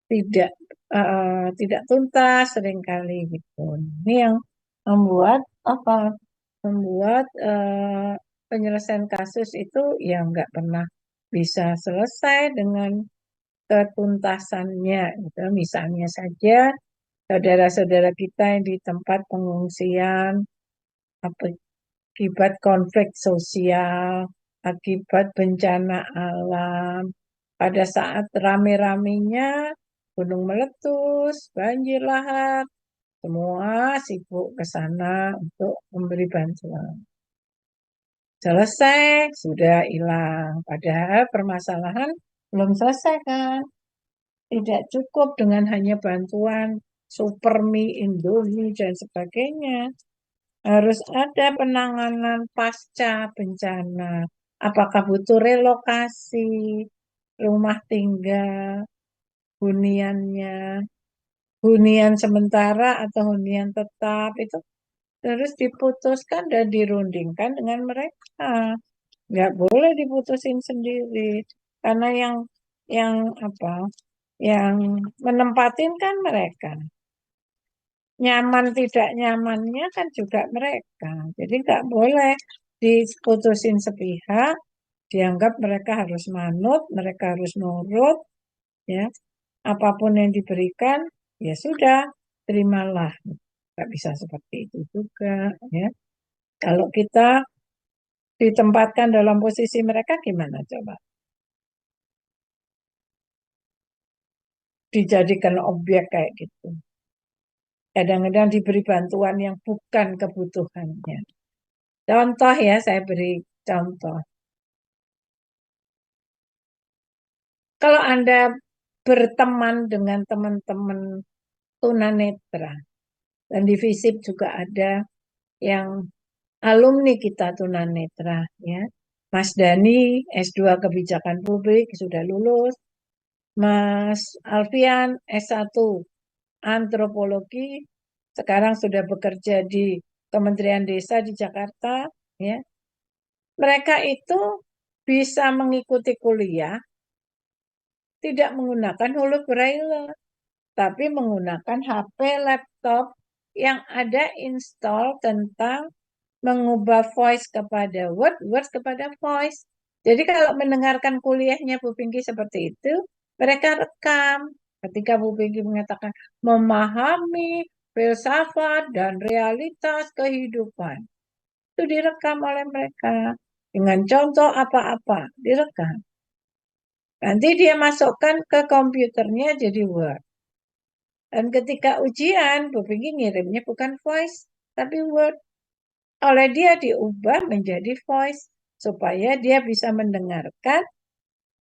tidak tuntas seringkali gitu. Ini yang membuat apa? Membuat penyelesaian kasus itu ya nggak pernah bisa selesai dengan ketuntasannya. Gitu. Misalnya saja saudara-saudara kita yang di tempat pengungsian akibat konflik sosial, akibat bencana alam, pada saat rame-ramenya gunung meletus, banjir lahar, semua sibuk ke sana untuk memberi bantuan. Selesai, sudah hilang. Padahal permasalahan belum selesai kan. Tidak cukup dengan hanya bantuan super mie, Indomie, dan sebagainya. Harus ada penanganan pasca bencana. Apakah butuh relokasi, rumah tinggal, huniannya, hunian sementara atau hunian tetap, itu terus diputuskan dan dirundingkan dengan mereka. Nggak boleh diputusin sendiri. Karena yang apa? Yang menempatin kan mereka. Nyaman tidak nyamannya kan juga mereka. Jadi nggak boleh diputusin sepihak, dianggap mereka harus manut, mereka harus nurut, ya. Apapun yang diberikan, ya sudah, terimalah. Nggak bisa seperti itu juga, ya. Kalau kita ditempatkan dalam posisi mereka, gimana coba? dijadikan objek kayak gitu. Kadang-kadang diberi bantuan yang bukan kebutuhannya. Contoh ya, saya beri contoh. Kalau Anda berteman dengan teman-teman tunanetra, dan di FISIP juga ada yang alumni kita tunanetra, ya. Mas Dani, S2 Kebijakan Publik, sudah lulus. Mas Alfian, S1 Antropologi, sekarang sudah bekerja di Kementerian Desa di Jakarta, ya. Mereka itu bisa mengikuti kuliah tidak menggunakan huruf braille, tapi menggunakan HP, laptop yang ada install tentang mengubah voice kepada word, word kepada voice. Jadi kalau mendengarkan kuliahnya Bu Pinky seperti itu, mereka rekam. Ketika Bu Pinky mengatakan memahami filsafat dan realitas kehidupan, itu direkam oleh mereka. Dengan contoh apa-apa, direkam. Nanti dia masukkan ke komputernya jadi Word. Dan ketika ujian, Bu Pinky ngirimnya bukan voice, tapi Word. Oleh dia diubah menjadi voice, supaya dia bisa mendengarkan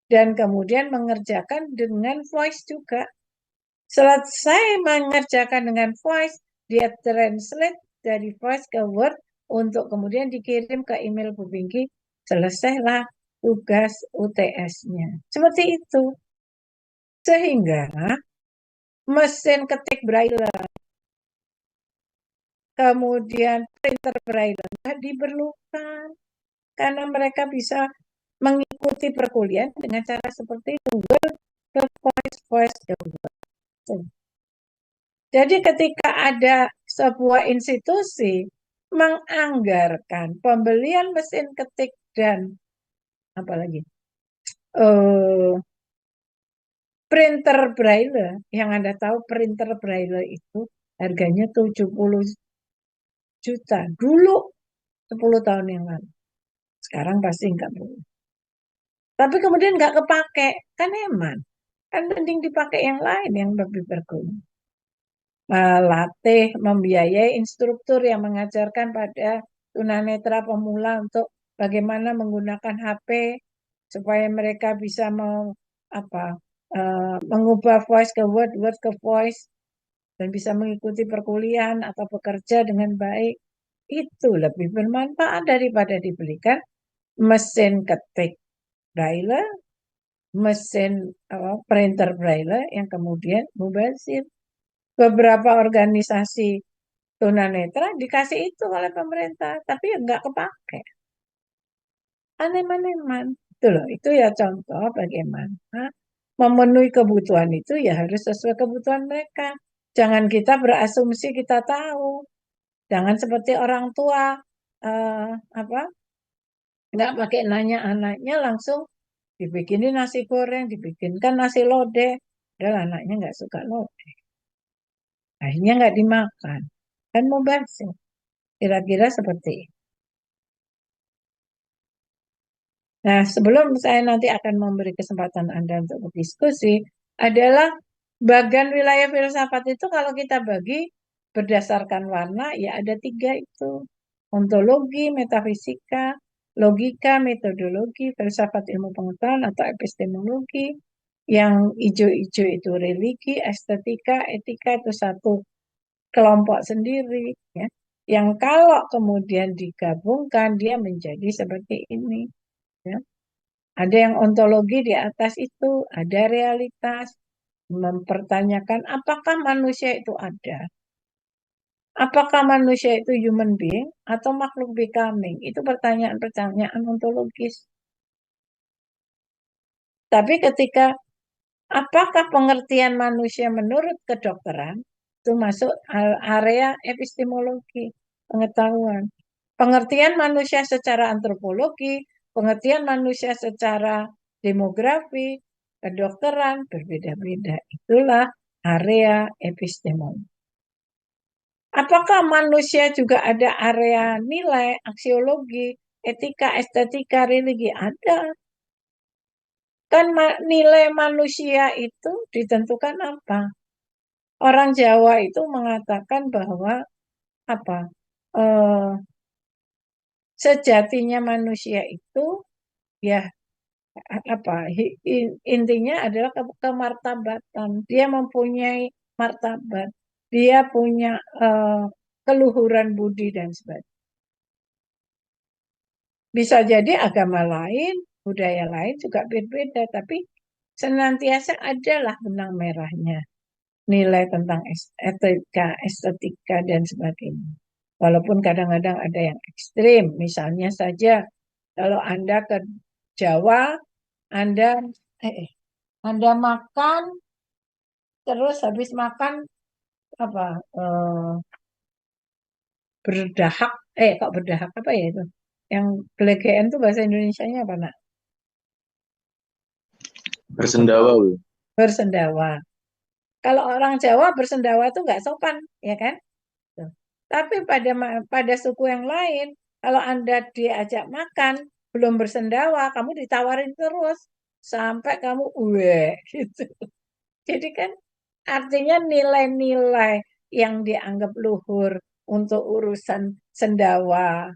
dan kemudian mengerjakan dengan voice juga. Selesai mengerjakan dengan voice, dia translate dari voice ke Word untuk kemudian dikirim ke email Bu Pinky. Selesailah tugas UTS-nya. Seperti itu. Sehingga mesin ketik braille, kemudian printer braille nggak diperlukan. Karena mereka bisa mengikuti perkuliahan dengan cara seperti itu. Word ke voice, voice ke Word. Jadi ketika ada sebuah institusi menganggarkan pembelian mesin ketik dan apalagi printer braille, yang Anda tahu printer braille itu harganya 70 juta. Dulu 10 tahun yang lalu. Sekarang pasti enggak boleh. Tapi kemudian enggak kepake, kan hemat. Kan mending dipakai yang lain yang lebih berguna. Melatih, membiayai instruktur yang mengajarkan pada tunanetra pemula untuk bagaimana menggunakan HP supaya mereka bisa mengubah voice ke word, word ke voice, dan bisa mengikuti perkuliahan atau bekerja dengan baik. Itu lebih bermanfaat daripada dibelikan mesin ketik braille, mesin printer braille yang kemudian mubazir. Beberapa organisasi tunanetra dikasih itu oleh pemerintah, tapi enggak kepake. Aneman-aneman. Itu loh, itu ya contoh bagaimana memenuhi kebutuhan itu ya harus sesuai kebutuhan mereka. Jangan kita berasumsi kita tahu. Jangan seperti orang tua nggak pakai nanya anaknya, langsung dibikinin nasi goreng, dibikinkan nasi lodeh. Padahal anaknya nggak suka lodeh. Akhirnya nggak dimakan. Kan mubazir. Kira-kira seperti itu. Nah, sebelum saya nanti akan memberi kesempatan Anda untuk berdiskusi, adalah bagian wilayah filsafat itu kalau kita bagi berdasarkan warna, ya ada 3 itu. Ontologi, metafisika, logika, metodologi, filsafat ilmu pengetahuan atau epistemologi. Yang hijau-hijau itu religi, estetika, etika itu satu kelompok sendiri. Ya. Yang kalau kemudian digabungkan, dia menjadi seperti ini. Ya. Ada yang ontologi di atas itu, ada realitas, mempertanyakan apakah manusia itu ada. Apakah manusia itu human being atau makhluk becoming? Itu pertanyaan-pertanyaan ontologis. Tapi ketika apakah pengertian manusia menurut kedokteran, itu masuk area epistemologi, pengetahuan. Pengertian manusia secara antropologi, pengertian manusia secara demografi, kedokteran berbeda-beda. Itulah area epistemologi. Apakah manusia juga ada area nilai, aksiologi, etika, estetika, religi? Ada. Kan nilai manusia itu ditentukan apa? Orang Jawa itu mengatakan bahwa apa? Sejatinya manusia itu ya apa? Intinya adalah kemartabatan. Dia mempunyai martabat. Dia punya keluhuran budi dan sebagainya. Bisa jadi agama lain, budaya lain juga berbeda, tapi senantiasa adalah benang merahnya. Nilai tentang estetika, dan sebagainya. Walaupun kadang-kadang ada yang ekstrim, misalnya saja kalau Anda ke Jawa, Anda makan, terus habis makan apa berdahak, kok berdahak apa ya itu? Yang gelegean itu bahasa Indonesianya apa, Nak? Bersendawa, Bu. Bersendawa. Kalau orang Jawa bersendawa itu nggak sopan, ya kan? Tapi pada suku yang lain, kalau Anda diajak makan, belum bersendawa, kamu ditawarin terus sampai kamu gitu. Jadi kan artinya nilai-nilai yang dianggap luhur untuk urusan sendawa,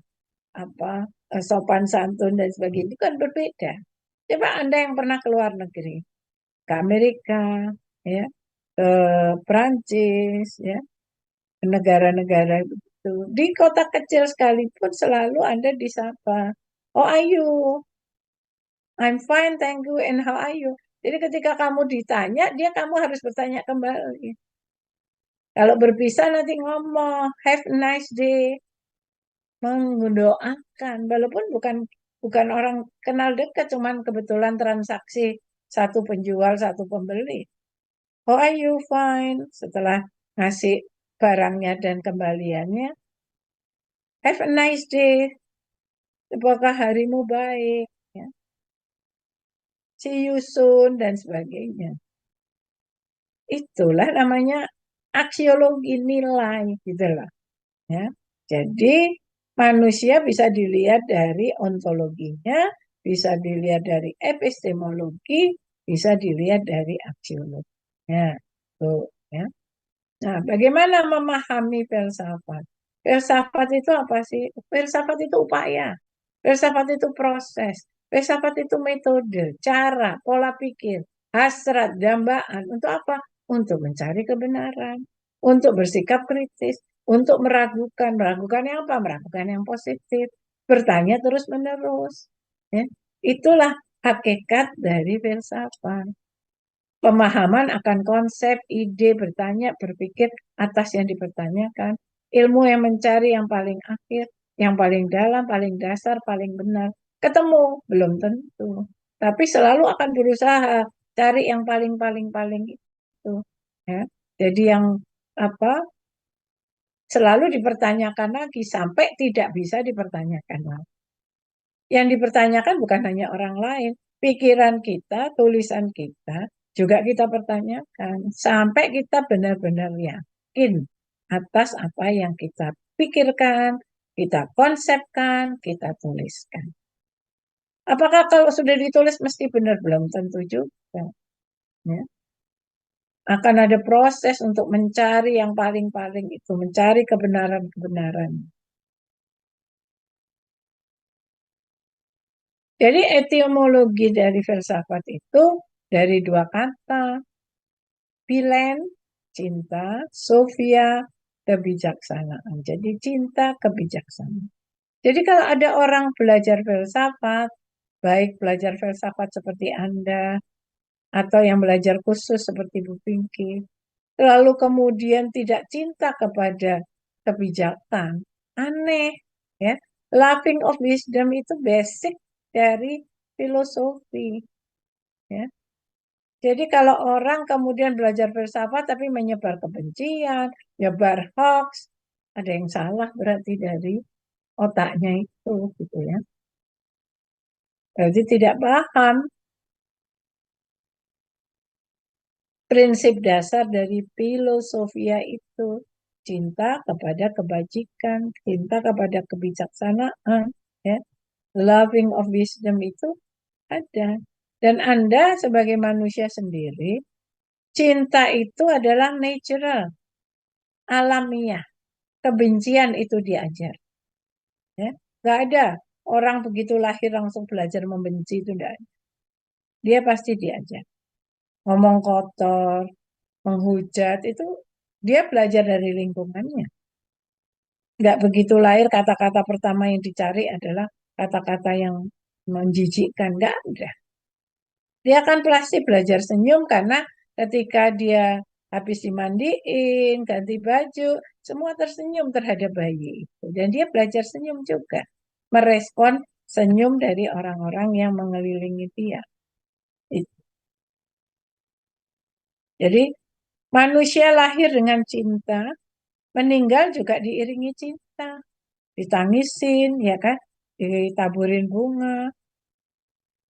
sopan santun dan sebagainya itu kan berbeda. Coba Anda yang pernah ke luar negeri, ke Amerika, ya, ke Prancis, ya, ke negara-negara itu. Di kota kecil sekalipun selalu Anda disapa, "How are you? I'm fine, thank you, and how are you?" Jadi ketika kamu ditanya, kamu harus bertanya kembali. Kalau berpisah nanti ngomong, "Have a nice day." Mendoakan, walaupun bukan orang kenal dekat, cuman kebetulan transaksi satu penjual, satu pembeli. "How are you? Fine." Setelah ngasih barangnya dan kembaliannya, "Have a nice day." Apakah harimu baik? Ya. See you soon dan sebagainya. Itulah namanya aksiologi nilai, gitu loh. Ya. Jadi manusia bisa dilihat dari ontologinya, bisa dilihat dari epistemologi, bisa dilihat dari aksiologi. Ya, tuh, ya. Nah, bagaimana memahami filsafat? Filsafat itu apa sih? Filsafat itu upaya. Filsafat itu proses. Filsafat itu metode, cara, pola pikir, hasrat, dambaan. Untuk apa? Untuk mencari kebenaran. Untuk bersikap kritis. Untuk meragukan. Meragukan yang apa? Meragukan yang positif. Bertanya terus-menerus. Ya. Itulah hakikat dari filsafat. Pemahaman akan konsep, ide, bertanya, berpikir atas yang dipertanyakan. Ilmu yang mencari yang paling akhir, yang paling dalam, paling dasar, paling benar. Ketemu? Belum tentu. Tapi selalu akan berusaha cari yang paling itu. Ya. Jadi yang selalu dipertanyakan lagi sampai tidak bisa dipertanyakan lagi. Yang dipertanyakan bukan hanya orang lain, pikiran kita, tulisan kita, juga kita pertanyakan sampai kita benar-benar yakin atas apa yang kita pikirkan, kita konsepkan, kita tuliskan. Apakah kalau sudah ditulis mesti benar? Belum tentu juga. Ya. Akan ada proses untuk mencari yang paling-paling itu, mencari kebenaran-kebenaran. Jadi etimologi dari filsafat itu dari dua kata, philen, cinta, sophia, kebijaksanaan. Jadi cinta, kebijaksanaan. Jadi kalau ada orang belajar filsafat, baik belajar filsafat seperti Anda, atau yang belajar khusus seperti Bu Pinky, lalu kemudian tidak cinta kepada kebijakan, aneh. Ya. Loving of wisdom itu basic dari filosofi. Ya. Jadi kalau orang kemudian belajar filsafat tapi menyebar kebencian, menyebar hoax, ada yang salah berarti dari otaknya itu, gitu ya. Berarti tidak paham prinsip dasar dari filosofia itu. Cinta kepada kebajikan, cinta kepada kebijaksanaan, ya. Loving of wisdom itu ada. Dan Anda sebagai manusia sendiri, cinta itu adalah natural, alamiah. Kebencian itu diajar. Ya. Nggak ada orang begitu lahir langsung belajar membenci, itu enggak ada. Dia pasti diajar. Ngomong kotor, menghujat, itu dia belajar dari lingkungannya. Nggak begitu lahir kata-kata pertama yang dicari adalah kata-kata yang menjijikkan. Nggak ada. Dia akan pasti belajar senyum karena ketika dia habis dimandiin, ganti baju, semua tersenyum terhadap bayi itu. Dan dia belajar senyum juga. Merespon senyum dari orang-orang yang mengelilingi dia. Itu. Jadi manusia lahir dengan cinta, meninggal juga diiringi cinta. Ditangisin, ya kan? Ditaburin bunga.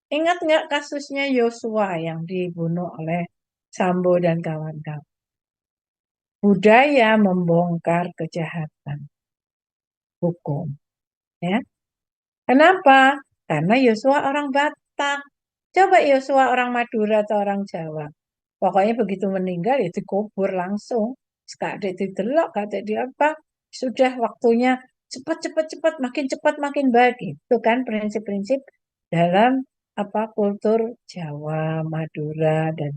Ingat nggak kasusnya Yosua yang dibunuh oleh Sambo dan kawan-kawan? Budaya membongkar kejahatan hukum. Ya. Kenapa? Karena Yosua orang Batak. Coba Yosua orang Madura atau orang Jawa. Pokoknya begitu meninggal ya dikubur langsung. Gak ada didelok, gak ada di apa. Sudah waktunya cepat makin baik. Itu kan prinsip-prinsip dalam apa kultur Jawa, Madura dan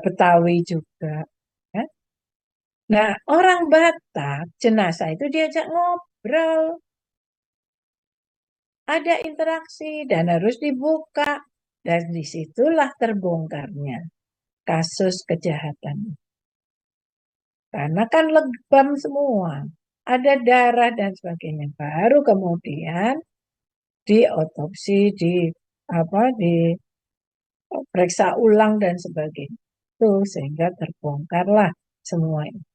Betawi juga. Ya. Nah, orang Batak jenazah itu diajak ngobrol, ada interaksi dan harus dibuka. Dan disitulah terbongkarnya kasus kejahatan. Karena kan lebam semua, ada darah dan sebagainya. Baru kemudian diotopsi, diperiksa ulang dan sebagainya. Itu sehingga terbongkarlah semua ini.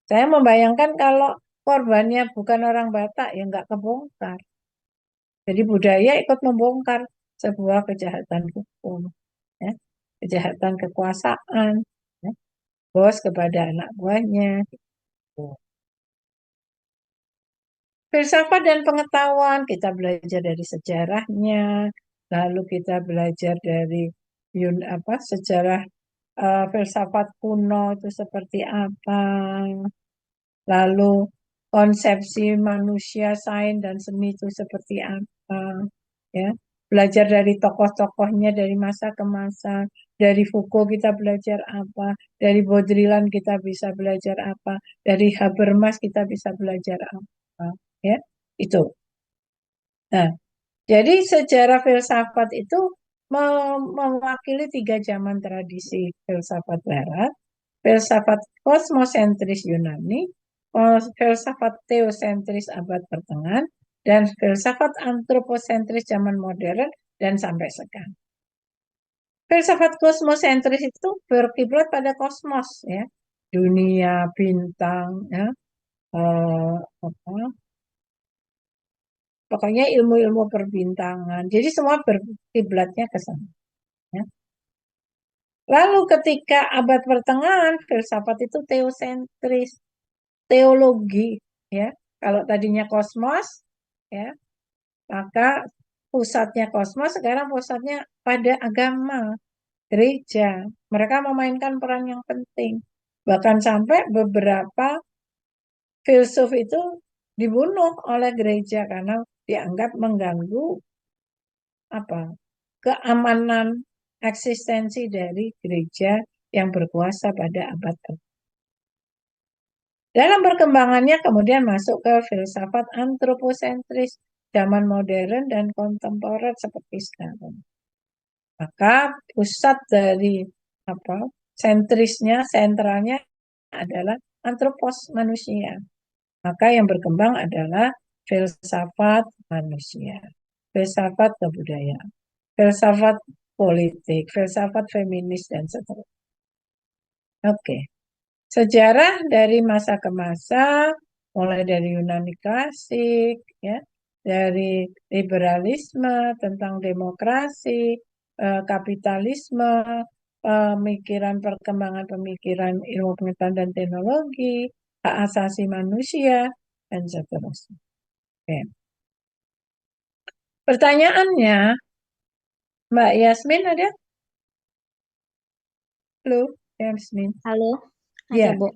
Saya membayangkan kalau korbannya bukan orang Batak ya nggak kebongkar. Jadi budaya ikut membongkar sebuah kejahatan hukum, ya. Kejahatan kekuasaan, ya. Bos kepada anak buahnya. Gitu. Filsafat dan pengetahuan kita belajar dari sejarahnya, lalu kita belajar dari sejarah filsafat kuno itu seperti apa, lalu konsepsi manusia, sains dan seni itu seperti apa, ya. Belajar dari tokoh-tokohnya dari masa ke masa, dari Foucault kita belajar apa, dari Baudrillard kita bisa belajar apa, dari Habermas kita bisa belajar apa, ya. Itu. Nah, jadi sejarah filsafat itu mewakili 3 zaman tradisi filsafat Barat, filsafat kosmosentris Yunani, filsafat teosentris abad pertengahan, dan filsafat antroposentris zaman modern dan sampai sekarang. Filsafat kosmosentris itu berkiblat pada kosmos, ya, dunia, bintang, ya, pokoknya ilmu-ilmu perbintangan. Jadi semua berkiblatnya ke sana. Ya. Lalu ketika abad pertengahan, filsafat itu teosentris, teologi, ya. Kalau tadinya kosmos, ya, maka pusatnya kosmos, sekarang pusatnya pada agama, gereja. Mereka memainkan peran yang penting. Bahkan sampai beberapa filsuf itu dibunuh oleh gereja karena dianggap mengganggu keamanan eksistensi dari gereja yang berkuasa pada abad ke-. Dalam perkembangannya kemudian masuk ke filsafat antroposentris zaman modern dan kontemporer seperti sekarang. Maka pusat dari sentralnya adalah antropos, manusia. Maka yang berkembang adalah filsafat manusia, filsafat kebudayaan, filsafat politik, filsafat feminis, dan seterusnya. Oke. Sejarah dari masa ke masa, mulai dari Yunani klasik, ya, dari liberalisme, tentang demokrasi, kapitalisme, perkembangan pemikiran ilmu pengetahuan dan teknologi, hak asasi manusia, dan seterusnya. Oke. Pertanyaannya, Mbak Yasmin ada? Halo, Yasmin. Halo, Ya, ada Bu.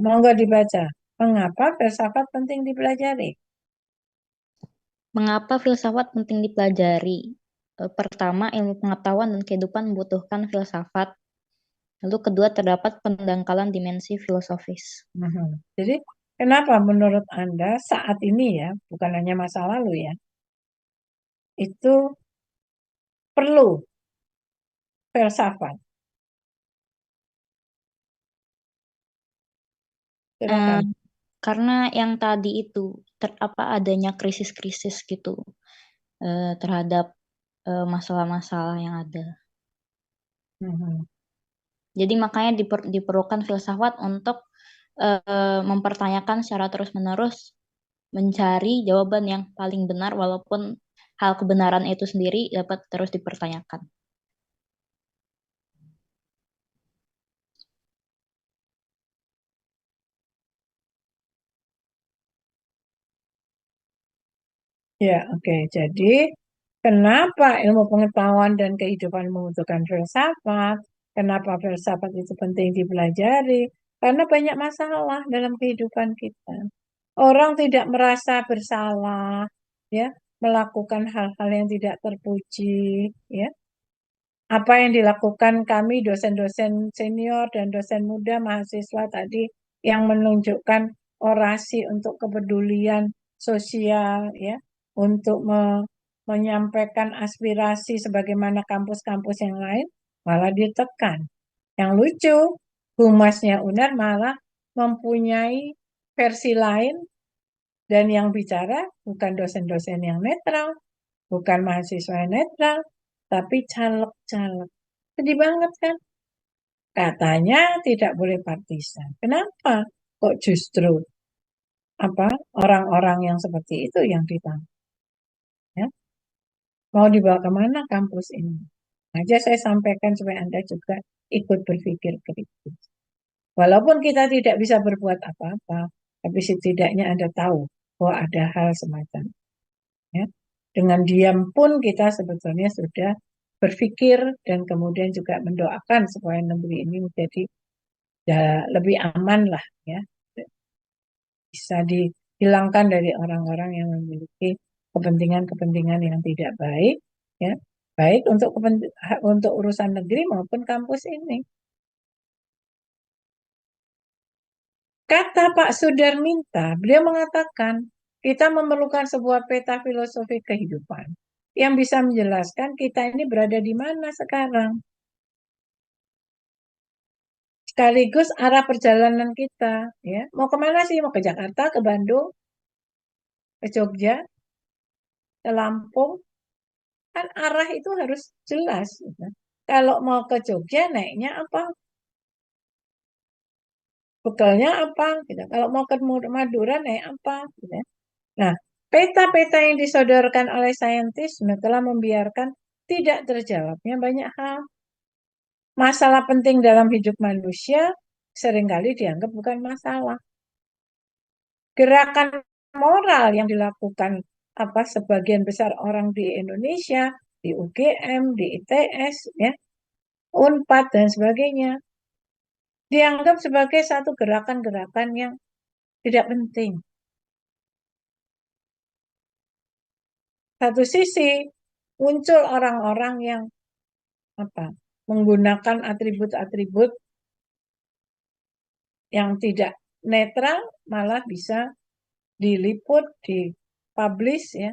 monggo dibaca. Mengapa filsafat penting dipelajari? Mengapa filsafat penting dipelajari? Pertama, ilmu pengetahuan dan kehidupan membutuhkan filsafat. Lalu kedua, terdapat pendangkalan dimensi filosofis. Jadi, kenapa menurut Anda saat ini ya, bukan hanya masa lalu ya, itu perlu filsafat? Silakan. Karena yang tadi itu adanya krisis-krisis gitu terhadap masalah-masalah yang ada. Jadi makanya diperlukan filsafat untuk mempertanyakan secara terus-menerus, mencari jawaban yang paling benar walaupun hal kebenaran itu sendiri dapat terus dipertanyakan. Ya, oke. Jadi, kenapa ilmu pengetahuan dan kehidupan membutuhkan filsafat? Kenapa filsafat itu penting dipelajari? Karena banyak masalah dalam kehidupan kita. Orang tidak merasa bersalah, ya, melakukan hal-hal yang tidak terpuji, ya. Apa yang dilakukan kami dosen-dosen senior dan dosen muda mahasiswa tadi yang menunjukkan orasi untuk kepedulian sosial, ya, untuk menyampaikan aspirasi sebagaimana kampus-kampus yang lain malah ditekan. Yang lucu, humasnya UNER malah mempunyai versi lain dan yang bicara bukan dosen-dosen yang netral, bukan mahasiswa yang netral, tapi caleg-caleg. Sedih banget kan? Katanya tidak boleh partisan. Kenapa? Kok justru orang-orang yang seperti itu yang ditangkap? Ya? Mau dibawa kemana kampus ini? Aja saya sampaikan supaya Anda juga ikut berpikir kritis. Walaupun kita tidak bisa berbuat apa-apa, tapi setidaknya Anda tahu bahwa ada hal semacam. Ya. Dengan diam pun kita sebetulnya sudah berpikir dan kemudian juga mendoakan supaya negeri ini menjadi lebih aman lah ya, bisa dihilangkan dari orang-orang yang memiliki kepentingan-kepentingan yang tidak baik, ya, baik untuk urusan negeri maupun kampus ini. Kata Pak Sudarminta, beliau mengatakan kita memerlukan sebuah peta filosofi kehidupan yang bisa menjelaskan kita ini berada di mana sekarang. Sekaligus arah perjalanan kita, ya. Mau kemana sih? Mau ke Jakarta, ke Bandung, ke Jogja, ke Lampung? Kan arah itu harus jelas. Gitu. Kalau mau ke Jogja, naiknya apa? Bekalnya apa? Gitu. Kalau mau ke Madura, naik apa? Gitu. Nah, peta-peta yang disodorkan oleh saintis telah membiarkan tidak terjawabnya banyak hal. Masalah penting dalam hidup manusia seringkali dianggap bukan masalah. Gerakan moral yang dilakukan sebagian besar orang di Indonesia, di UGM, di ITS, ya, UNPAD dan sebagainya, dianggap sebagai satu gerakan-gerakan yang tidak penting. Satu sisi muncul orang-orang yang menggunakan atribut-atribut yang tidak netral, malah bisa diliput, dipublish ya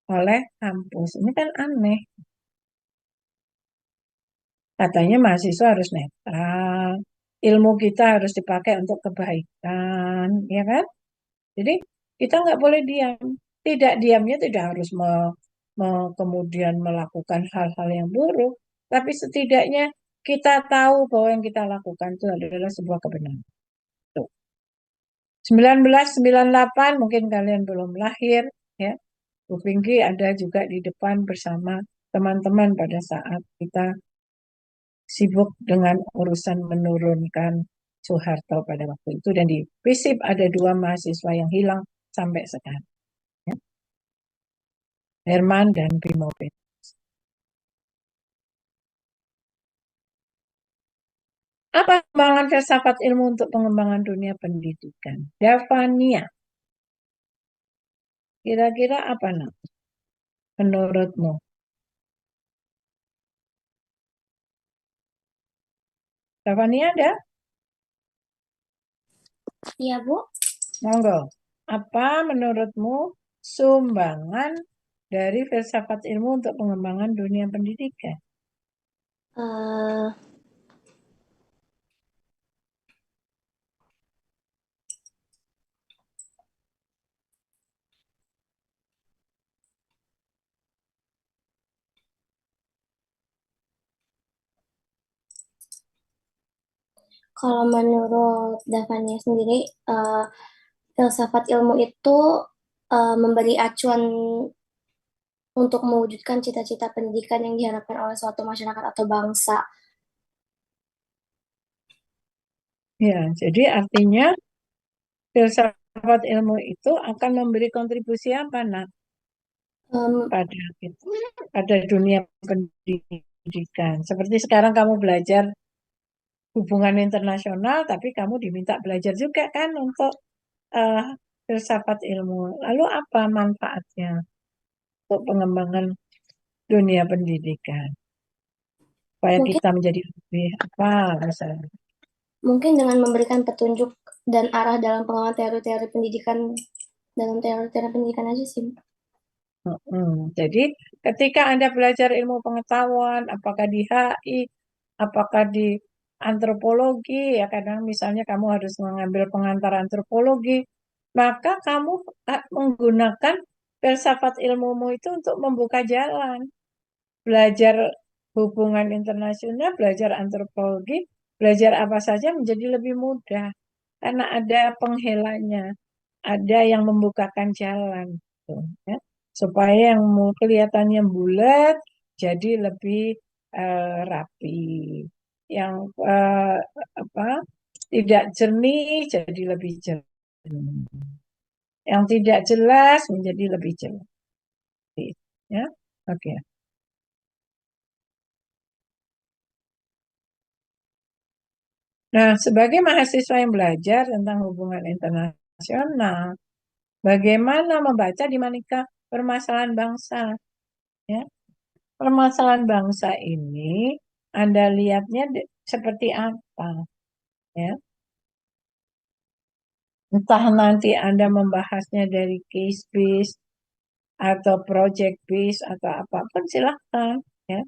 oleh kampus. Ini kan aneh. Katanya mahasiswa harus netral, ilmu kita harus dipakai untuk kebaikan, ya kan? Jadi kita nggak boleh diam. Tidak diamnya tidak harus kemudian melakukan hal-hal yang buruk, tapi setidaknya kita tahu bahwa yang kita lakukan itu adalah sebuah kebenaran. Tuh. 1998 mungkin kalian belum lahir, ya. Bu Pinky ada juga di depan bersama teman-teman pada saat kita sibuk dengan urusan menurunkan Soeharto pada waktu itu, dan di FISIP ada 2 mahasiswa yang hilang sampai sekarang, ya. Herman dan Bimo Petrus. Apa pengembangan filsafat ilmu untuk pengembangan dunia pendidikan? Davania, kira-kira apa nak? Menurutmu? Davania ada? Iya, Bu. Monggo. Apa menurutmu sumbangan dari filsafat ilmu untuk pengembangan dunia pendidikan? Eh, Kalau menurut Davania sendiri, filsafat ilmu itu memberi acuan untuk mewujudkan cita-cita pendidikan yang diharapkan oleh suatu masyarakat atau bangsa. Ya, jadi artinya filsafat ilmu itu akan memberi kontribusi apa nak Em, pada gitu, pada dunia pendidikan. Seperti sekarang kamu belajar hubungan internasional, tapi kamu diminta belajar juga kan untuk eh, filsafat ilmu. Lalu apa manfaatnya untuk pengembangan dunia pendidikan? Supaya mungkin kita menjadi lebih apa misalnya. mungkin dengan memberikan petunjuk dan arah dalam pengembangan teori-teori pendidikan dalam teori-teori pendidikan aja sih. Jadi ketika Anda belajar ilmu pengetahuan, apakah di HI, apakah di antropologi, ya kadang misalnya kamu harus mengambil pengantar antropologi, maka kamu menggunakan filsafat ilmumu itu untuk membuka jalan. Belajar hubungan internasional, belajar antropologi, belajar apa saja menjadi lebih mudah. Karena ada penghelanya, ada yang membukakan jalan. Gitu, ya. Supaya yang kelihatannya bulat jadi lebih rapi. Yang apa tidak jernih jadi lebih jernih. Yang tidak jelas menjadi lebih jelas. Ya, oke. Nah, sebagai mahasiswa yang belajar tentang hubungan internasional, bagaimana membaca dinamika permasalahan bangsa? Ya, permasalahan bangsa ini Anda lihatnya seperti apa? Ya, entah nanti Anda membahasnya dari case based atau project based atau apapun silahkan. Ya.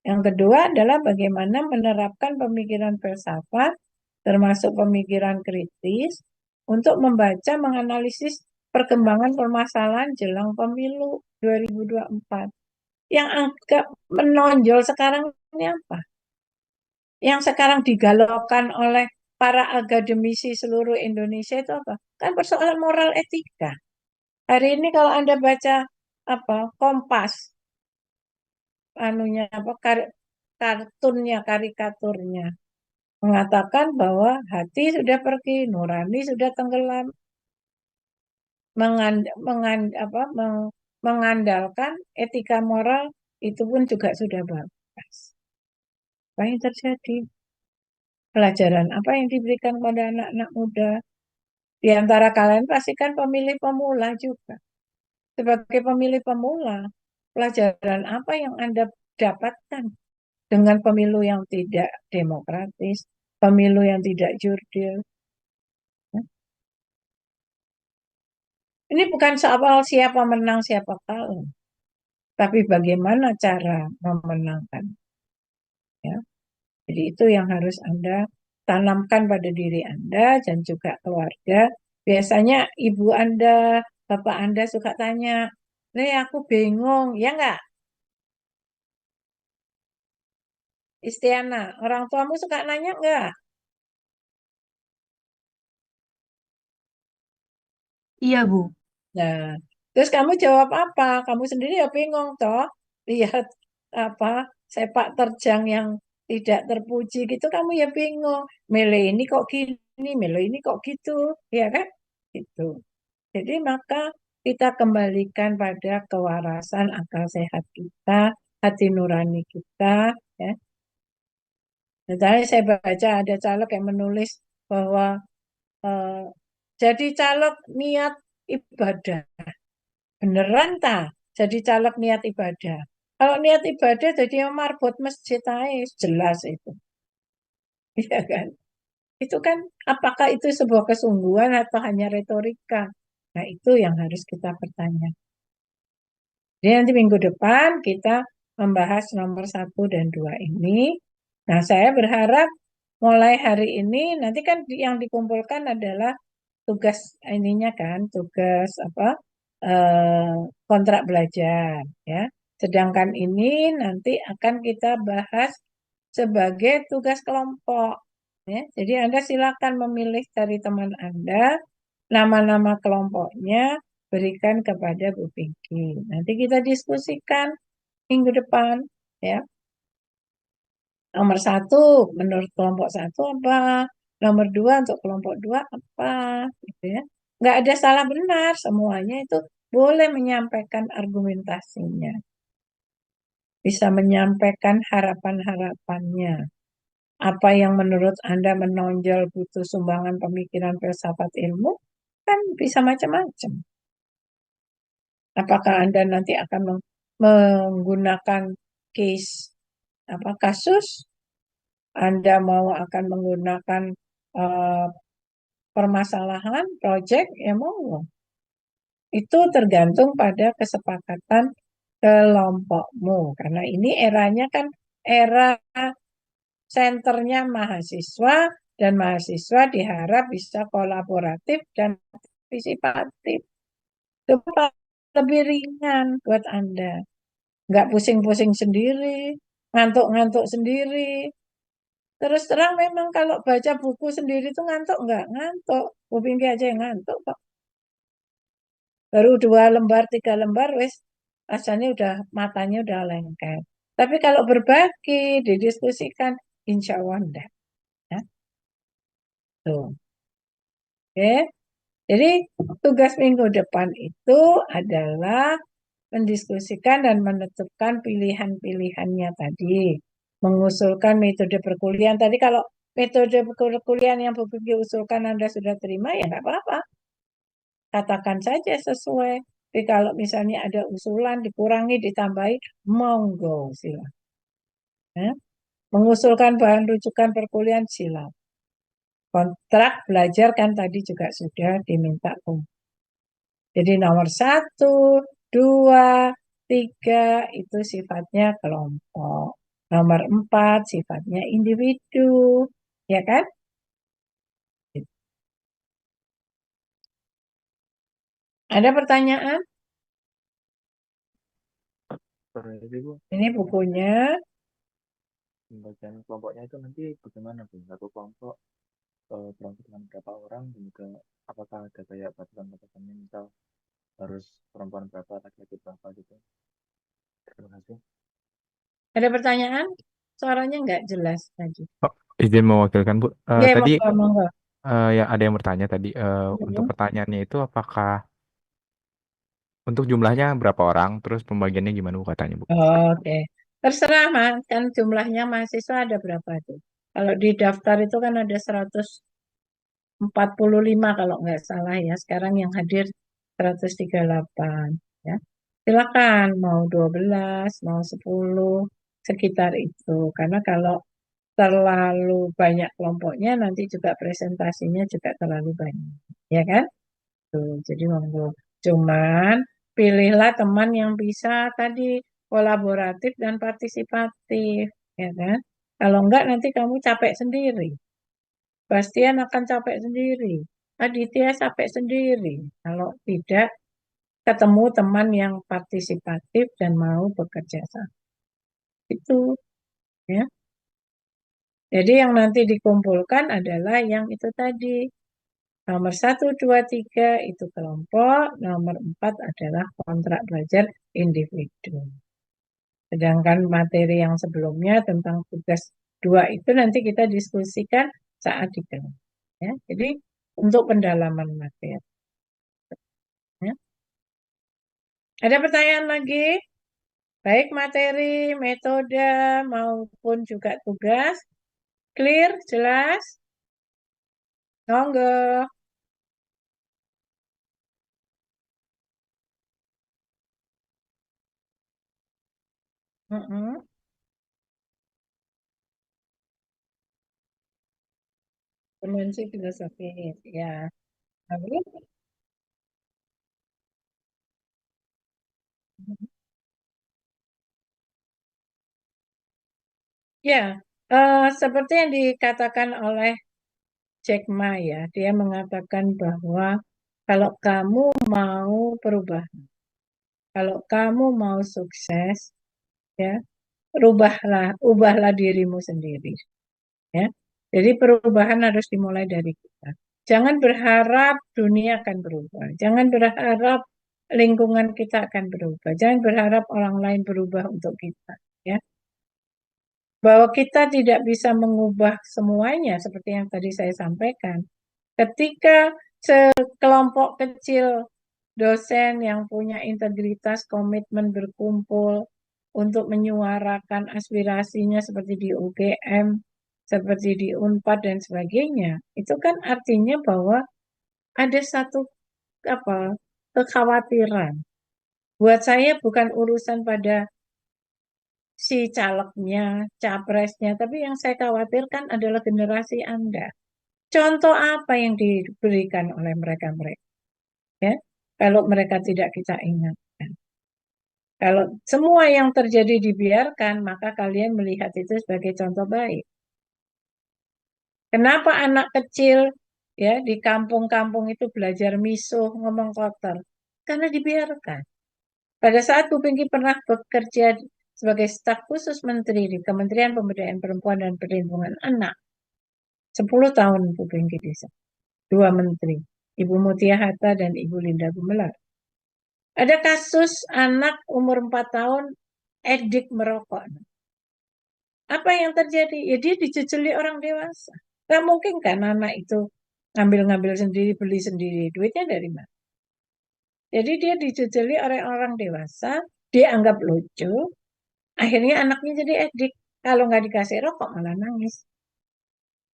Yang kedua adalah bagaimana menerapkan pemikiran filsafat termasuk pemikiran kritis untuk membaca menganalisis perkembangan permasalahan jelang pemilu 2024. Yang agak menonjol sekarang ini apa? Yang sekarang digalaukan oleh para akademisi seluruh Indonesia itu apa? Kan persoalan moral etika. Hari ini kalau Anda baca apa Kompas, anunya apa kartunnya, karikaturnya mengatakan bahwa hati sudah pergi, nurani sudah tenggelam, mengandalkan etika moral itu pun juga sudah bagus. Apa yang terjadi? Pelajaran apa yang diberikan kepada anak-anak muda? Di antara kalian pasti kan pemilih pemula juga. Sebagai pemilih pemula, pelajaran apa yang Anda dapatkan dengan pemilu yang tidak demokratis, pemilu yang tidak jurdil? Ini bukan soal siapa menang, siapa kalah, tapi bagaimana cara memenangkan. Ya. Jadi itu yang harus Anda tanamkan pada diri Anda dan juga keluarga. Biasanya ibu Anda, bapak Anda suka tanya, aku bingung, ya enggak? Istiana, orang tuamu suka nanya enggak? Iya, Bu. Nah, terus kamu jawab apa? Kamu sendiri ya bingung toh. Lihat apa sepak terjang yang tidak terpuji gitu kamu ya bingung. Milih ini kok gini, milih ini kok gitu, ya kan? Gitu. Jadi maka kita kembalikan pada kewarasan akal sehat kita, hati nurani kita, ya. Misalnya saya baca ada caleg yang menulis bahwa jadi caleg niat ibadah. Beneran tak? Jadi caleg niat ibadah. Kalau niat ibadah jadi marbot masjid aja, jelas itu. Iya kan? Itu kan apakah itu sebuah kesungguhan atau hanya retorika? Nah, itu yang harus kita pertanyakan. Jadi nanti minggu depan kita membahas nomor 1 dan 2 ini. Nah, saya berharap mulai hari ini, nanti kan yang dikumpulkan adalah tugas ininya kan, tugas apa kontrak belajar ya. Sedangkan ini nanti akan kita bahas sebagai tugas kelompok ya. Jadi Anda silakan memilih dari teman Anda nama-nama kelompoknya, berikan kepada Bu Pinky. Nanti kita diskusikan minggu depan ya. Nomor 1 menurut kelompok 1 apa? Nomor 2 untuk kelompok 2 apa? Gitu ya. Nggak ada salah benar, semuanya itu boleh menyampaikan argumentasinya. Bisa menyampaikan harapan-harapannya. Apa yang menurut Anda menonjol butuh sumbangan pemikiran filsafat ilmu, kan bisa macam-macam. Apakah Anda nanti akan menggunakan case kasus, Anda mau akan menggunakan permasalahan, project, ya mau. Itu tergantung pada kesepakatan kelompokmu. Karena ini eranya kan era senternya mahasiswa, dan mahasiswa diharap bisa kolaboratif dan partisipatif. Itu lebih ringan buat Anda. Nggak pusing-pusing sendiri, ngantuk-ngantuk sendiri. Terus terang memang kalau baca buku sendiri itu ngantuk nggak? Ngantuk. Bu Pinky aja yang ngantuk kok. Baru 2 lembar, 3 lembar, wes rasanya udah matanya udah lengket. Tapi kalau berbagi, didiskusikan, insya Allah enggak. Ya. Tuh. Oke. Jadi tugas minggu depan itu adalah mendiskusikan dan menentukan pilihan-pilihannya tadi. Mengusulkan metode perkuliahan. Tadi kalau metode perkuliahan yang Bu Pinky usulkan Anda sudah terima, ya nggak apa-apa. Katakan saja sesuai. Tapi kalau misalnya ada usulan dikurangi, ditambahi, monggo silakan. Ya. Mengusulkan bahan rujukan perkuliahan silakan. Kontrak belajar kan tadi juga sudah diminta. Jadi nomor 1, 2, 3 itu sifatnya kelompok. Nomor 4 sifatnya individu. Ya kan? Ada pertanyaan? Jadi Bu, Ini bukunya. pembagian kelompoknya itu nanti bagaimana Bu? Satu kelompok berangkat dengan berapa orang dan juga apakah ada kayak batasan-batasannya, misal harus perempuan berapa, laki-laki berapa gitu. Terima kasih. Ada pertanyaan? Suaranya nggak jelas tadi. Oh, izin mewakilkan Bu. Ya, Tadi monggo, monggo. ya ada yang bertanya tadi untuk pertanyaannya itu apakah untuk jumlahnya berapa orang, terus pembagiannya gimana Bu katanya Bu? Oke. Terserah, Mas. Kan jumlahnya mahasiswa ada berapa tuh? Kalau di daftar itu kan ada 145 kalau nggak salah ya. Sekarang yang hadir 138. Ya. Silakan mau 12, mau 10, sekitar itu. Karena kalau terlalu banyak kelompoknya nanti juga presentasinya juga terlalu banyak. Ya kan? Tuh, jadi monggo. Cuman pilihlah teman yang bisa tadi kolaboratif dan partisipatif, ya kan? Kalau enggak nanti kamu capek sendiri. Bastian akan capek sendiri. Aditya capek sendiri. Kalau tidak ketemu teman yang partisipatif dan mau bekerja sama. Itu, ya. Jadi yang nanti dikumpulkan adalah yang itu tadi. Nomor 1, 2, 3 itu kelompok, nomor 4 adalah kontrak belajar individu. Sedangkan materi yang sebelumnya tentang tugas 2 itu nanti kita diskusikan saat di kelas. Ya. Jadi untuk pendalaman materi. Ya. Ada pertanyaan lagi? Baik materi, metode, maupun juga tugas. Clear? Jelas? Monggo. Mm-mm. Dimensi filosofis, ya. Lalu, ya, seperti yang dikatakan oleh Jack Ma ya, dia mengatakan bahwa kalau kamu mau perubahan, kalau kamu mau sukses, ya, ubahlah dirimu sendiri, ya. Jadi perubahan harus dimulai dari kita. Jangan berharap dunia akan berubah. Jangan berharap lingkungan kita akan berubah. Jangan berharap orang lain berubah untuk kita, ya. Bahwa kita tidak bisa mengubah semuanya seperti yang tadi saya sampaikan. Ketika sekelompok kecil dosen yang punya integritas, komitmen berkumpul untuk menyuarakan aspirasinya seperti di UGM, seperti di Unpad dan sebagainya, itu kan artinya bahwa ada satu kekhawatiran. Buat saya bukan urusan pada si calegnya, capresnya, tapi yang saya khawatirkan adalah generasi Anda. Contoh apa yang diberikan oleh mereka-mereka? Ya, kalau mereka tidak kita ingatkan. Kalau semua yang terjadi dibiarkan, maka kalian melihat itu sebagai contoh baik. Kenapa anak kecil ya di kampung-kampung itu belajar misuh, ngomong kotor? Karena dibiarkan. Pada saat Bu Pinky pernah bekerja sebagai staf khusus menteri di Kementerian Pemberdayaan Perempuan dan Perlindungan Anak, 10 tahun Bu Pinky di sana. 2 menteri, Ibu Mutia Hatta dan Ibu Linda Gumelar. Ada kasus anak umur 4 tahun edik merokok. Apa yang terjadi? Ya dia dijejeli orang dewasa. Gak mungkin kan anak itu ngambil-ngambil sendiri, beli sendiri. Duitnya dari mana? Jadi dia dijejeli oleh orang dewasa, dianggap lucu, akhirnya anaknya jadi edik. Kalau nggak dikasih rokok malah nangis.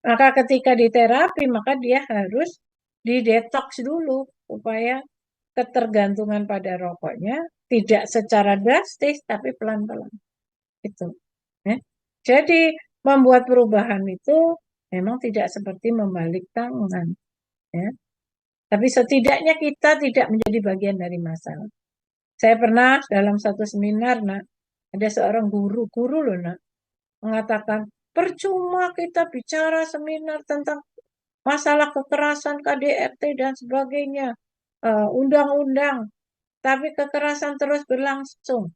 Maka ketika diterapi, maka dia harus didetoks dulu supaya ketergantungan pada rokoknya tidak secara drastis tapi pelan-pelan. Itu. Ya. Jadi membuat perubahan itu memang tidak seperti membalik tangan. Ya. Tapi setidaknya kita tidak menjadi bagian dari masalah. Saya pernah dalam satu seminar, nak, ada seorang guru loh, nak, mengatakan, percuma kita bicara seminar tentang masalah kekerasan, KDRT, dan sebagainya, undang-undang, tapi kekerasan terus berlangsung.